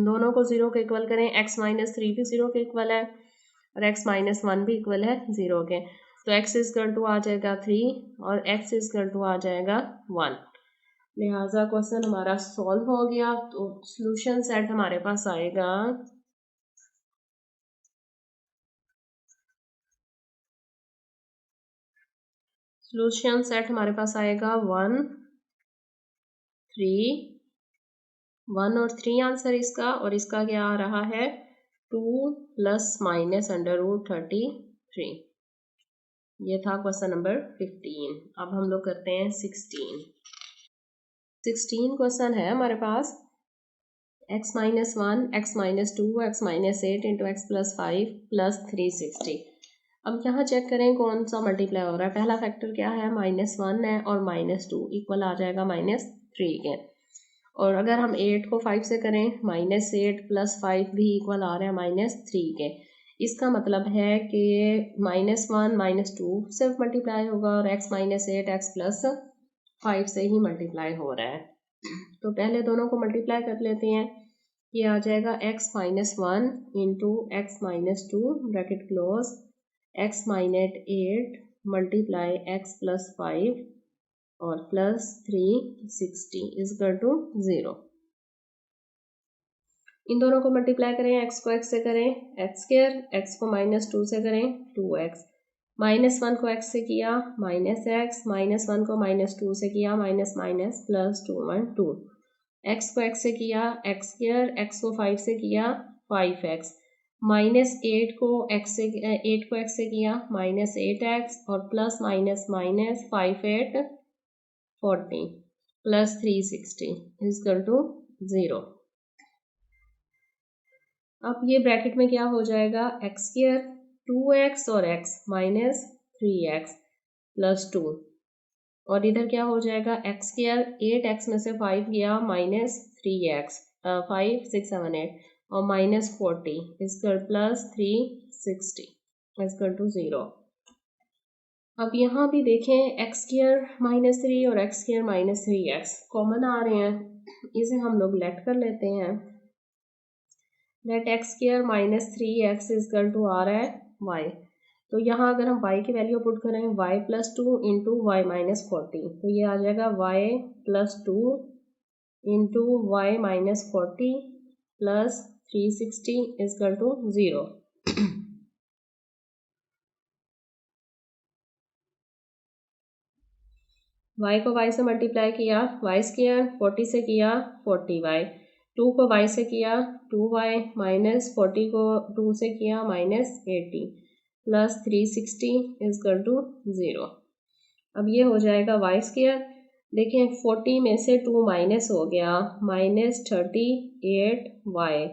दोनों को 0 के इक्वल करें, x-3 भी 0 के इक्वल है और x-1 भी इक्वल है 0 के, तो x इक्वल टू आ जाएगा 3 और x इक्वल टू आ जाएगा 1। लिहाजा क्वेश्चन हमारा सॉल्व हो गया। तो सॉल्यूशन सेट हमारे पास आएगा सॉल्यूशन सेट हमारे पास आएगा 1 3 1 और 3 आंसर इसका, और इसका क्या आ रहा है 2 प्लस माइनस √33। ये था क्वेश्चन नंबर 15। अब हम लोग करते हैं 16 क्वेश्चन है हमारे पास x-1 x-2 x-8 into x plus 5 plus 360। अब यहाँ चेक करें कौन सा मल्टीप्लाई हो रहा है। पहला फैक्टर क्या है, -1 है और -2 इक्वल आ जाएगा -3 के। और अगर हम 8 को 5 से करें, -8 प्लस 5 भी इक्वल आ रहा है -3 के। इसका मतलब है कि -1 -2 से मल्टीप्लाई होगा और x -8 x प्लस 5 से ही मल्टीप्लाई हो रहा है। तो पहले दोनों को मल्टीप्लाई कर लेते हैं। ये आ जाएगा x-1 into x-2 bracket close, x-8 multiply x plus 5 और प्लस 360 इक्वल टू 0। इन दोनों को मल्टीप्लाई करें, x को x से करें x², x को -2 से करें 2x, -1 को x से किया -x, -1 को -2 से किया माइनस माइनस प्लस 2 1 2, x को x से किया x², x को 5 से किया 5x, -8 को x से किया -8x और plus minus minus 5 8 40 plus 360 equal to 0। अब ये ब्रैकेट में क्या हो जाएगा, x² 2x और x माइनस 3x प्लस 2, और इधर क्या हो जाएगा x² 8x में से 5 गया -3x 5 6 7 8 और -40 इक्वल प्लस 360 इक्वल टू 0। अब यहाँ भी देखें x² -3 और x² -3x कॉमन आ रहे हैं, इसे हम लोग लेट कर लेते हैं। Late x² -3x equal to आ रहा है y। तो यहाँ अगर हम y की वैल्यू पुट करें y plus 2 into y minus 40, तो ये आ जाएगा y plus 2 into y minus 40 plus 360 equal to 0। y को y से मल्टीप्लाई किया y², 40 से किया 40y, 2 को y से किया 2y माइनस 40 को 2 से किया -80 प्लस 360 इक्वल टू 0। अब ये हो जाएगा y², देखें 40 में से 2 माइनस हो गया -38y,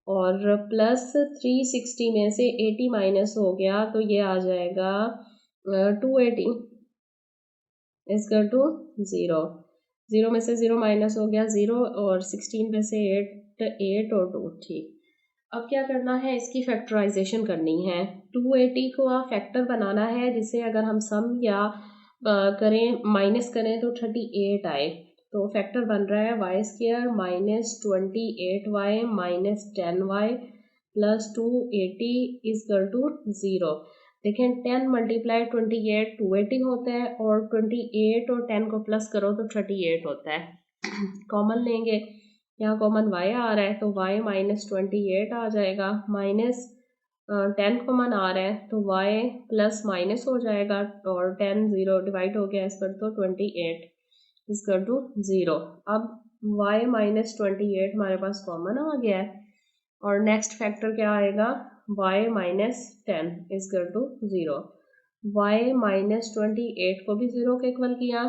और प्लस 360 में से 80 माइनस हो गया तो ये आ जाएगा 280 इक्वल टू 0। 0 में से 0 माइनस हो गया 0 और 16 में से 8 और 2 ठीक। अब क्या करना है, इसकी फैक्टराइजेशन करनी है। 280 को आप फैक्टर बनाना है जिसे अगर हम सम या करें माइनस करें तो 38 आए। तो फैक्टर बन रहा है y² -28y minus 10y plus 280 equal to 0। देखें 10 मल्टीप्लाई 28 280 होता है और 28 और 10 को प्लस करो तो 38 होता है। कॉमन लेंगे यहाँ कॉमन y आ रहा है तो y माइनस 28 आ जाएगा, माइनस 10 कॉमन आ रहा है तो y प्लस माइनस हो जाएगा, और 10 0 डिवाइड हो गया इस पर तो 28 इक्वल टू 0। अब y माइनस 28 हमारे पास कॉमन आ गया है, और नेक्स्ट फैक्टर क्या आएगा, y minus 10 equal to 0। y minus 28 को भी 0 के इक्वल किया,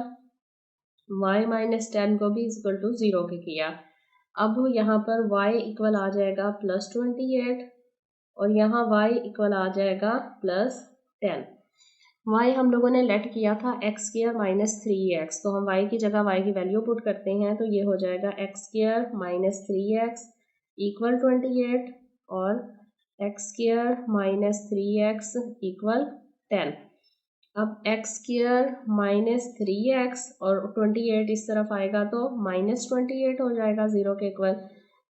y माइनस 10 को भी इक्वल टू 0 के किया। अब यहाँ पर y इक्वल आ जाएगा प्लस 28, और यहाँ y इक्वल आ जाएगा प्लस 10। y हम लोगों ने लेट किया था एक्स स्क्वायर माइनस 3x, तो हम y की जगह y की वैल्यू पुट करते हैं, तो ये हो जाएगा x square minus 3x equal 28, और X square minus 3x equal 10। अब एक्स स्क्वायर माइनस 3x और 28 इस तरफ आएगा तो माइनस 28 हो जाएगा 0 के इक्वल,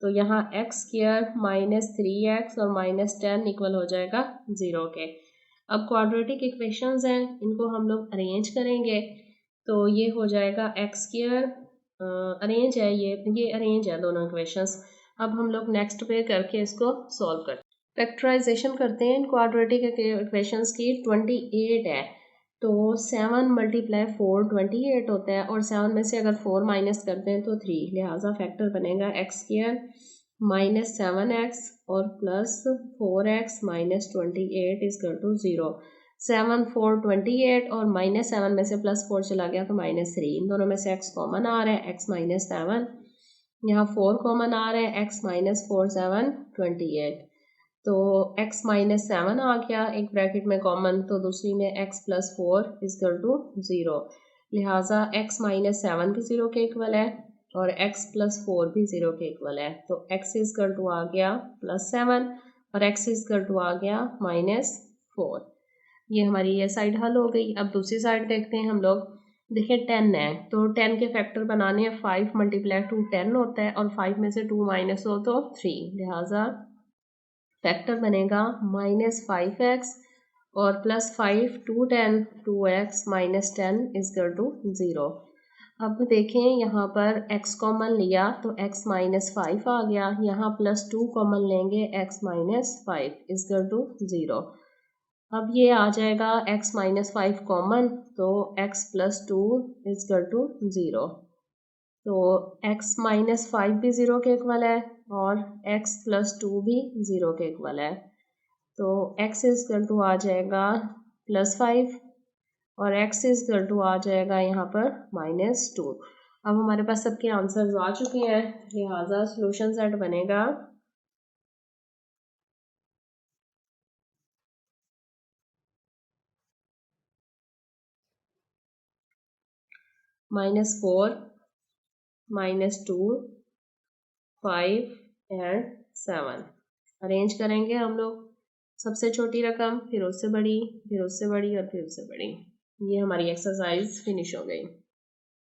तो यहाँ एक्स स्क्वायर माइनस 3x और माइनस 10 इक्वल हो जाएगा 0 के। अब क्वाड्रेटिक इक्वेशंस हैं, इनको हम लोग अरेंज करेंगे, तो ये हो जाएगा एक्स स्क्वायर, अरेंज है ये अरेंज है दोनों इक्वेशंस। अब हम लोग नेक्स्ट पे करके इसको सॉल्व करते हैं। फैक्टराइजेशन करते हैं इन क्वाड्रेटिक इक्वेशंस की। 28 है तो 7 मल्टीप्लाई 4 28 होता है, और 7 में से अगर 4 माइनस करते हैं तो 3, लिहाजा फैक्टर बनेगा एक्स स्क्वायर माइनस 7x और plus 4x minus 28 is equal to 0। 7 4 28 और माइनस 7 में से प्लस 4 चला गया तो माइनस 3, इन दोनों में से x कॉमन आ रहा है, x माइनस 7, यहाँ 4 कॉमन आ रहा है, x माइनस 4 7 28, तो x माइनस 7 आ गया एक ब्रैकेट में कॉमन, तो दूसरी में x प्लस 4 इजकल टू 0, लिहाजा x माइनस 7 भी 0 के इक्वल है और x प्लस 4 भी 0 के इक्वल है, तो x इजकल टू आ गया प्लस 7 और x इजकल टू आ गया माइनस 4। ये हमारी ये साइड हल हो गई। अब दूसरी साइड देखते हैं हम लोग। देखिए 10 है तो 10 के फैक्टर बनाने हैं, 5 मल्टीप्लाई 2 10 होता है, और 5 में से 2 माइनस हो तो 3, लिहाजा फैक्टर बनेगा माइनस 5x और plus 5 2 10 2x minus 10 is equal to 0। अब देखें यहाँ पर x कॉमन लिया तो x माइनस 5 आ गया, यहाँ प्लस 2 कॉमन लेंगे x माइनस 5 इजकल टू 0। अब ये आ जाएगा x माइनस 5 कॉमन, तो x प्लस 2 इजकल टू 0, तो x माइनस 5 भी 0 के इक्वल है और x प्लस 2 भी 0 के इक्वल है, तो x इजकल टू आ जाएगा प्लस 5 और x इजकल टू आ जाएगा यहाँ पर माइनस 2। अब हमारे पास सबके आंसर्स आ चुके हैं, लिहाजा सॉल्यूशन सेट बनेगा -4 -2 5 एंड 7। अरेंज करेंगे हम लोग, सबसे छोटी रकम फिर उससे बड़ी फिर उससे बड़ी और फिर उससे बड़ी। ये हमारी एक्सरसाइज फिनिश हो गई।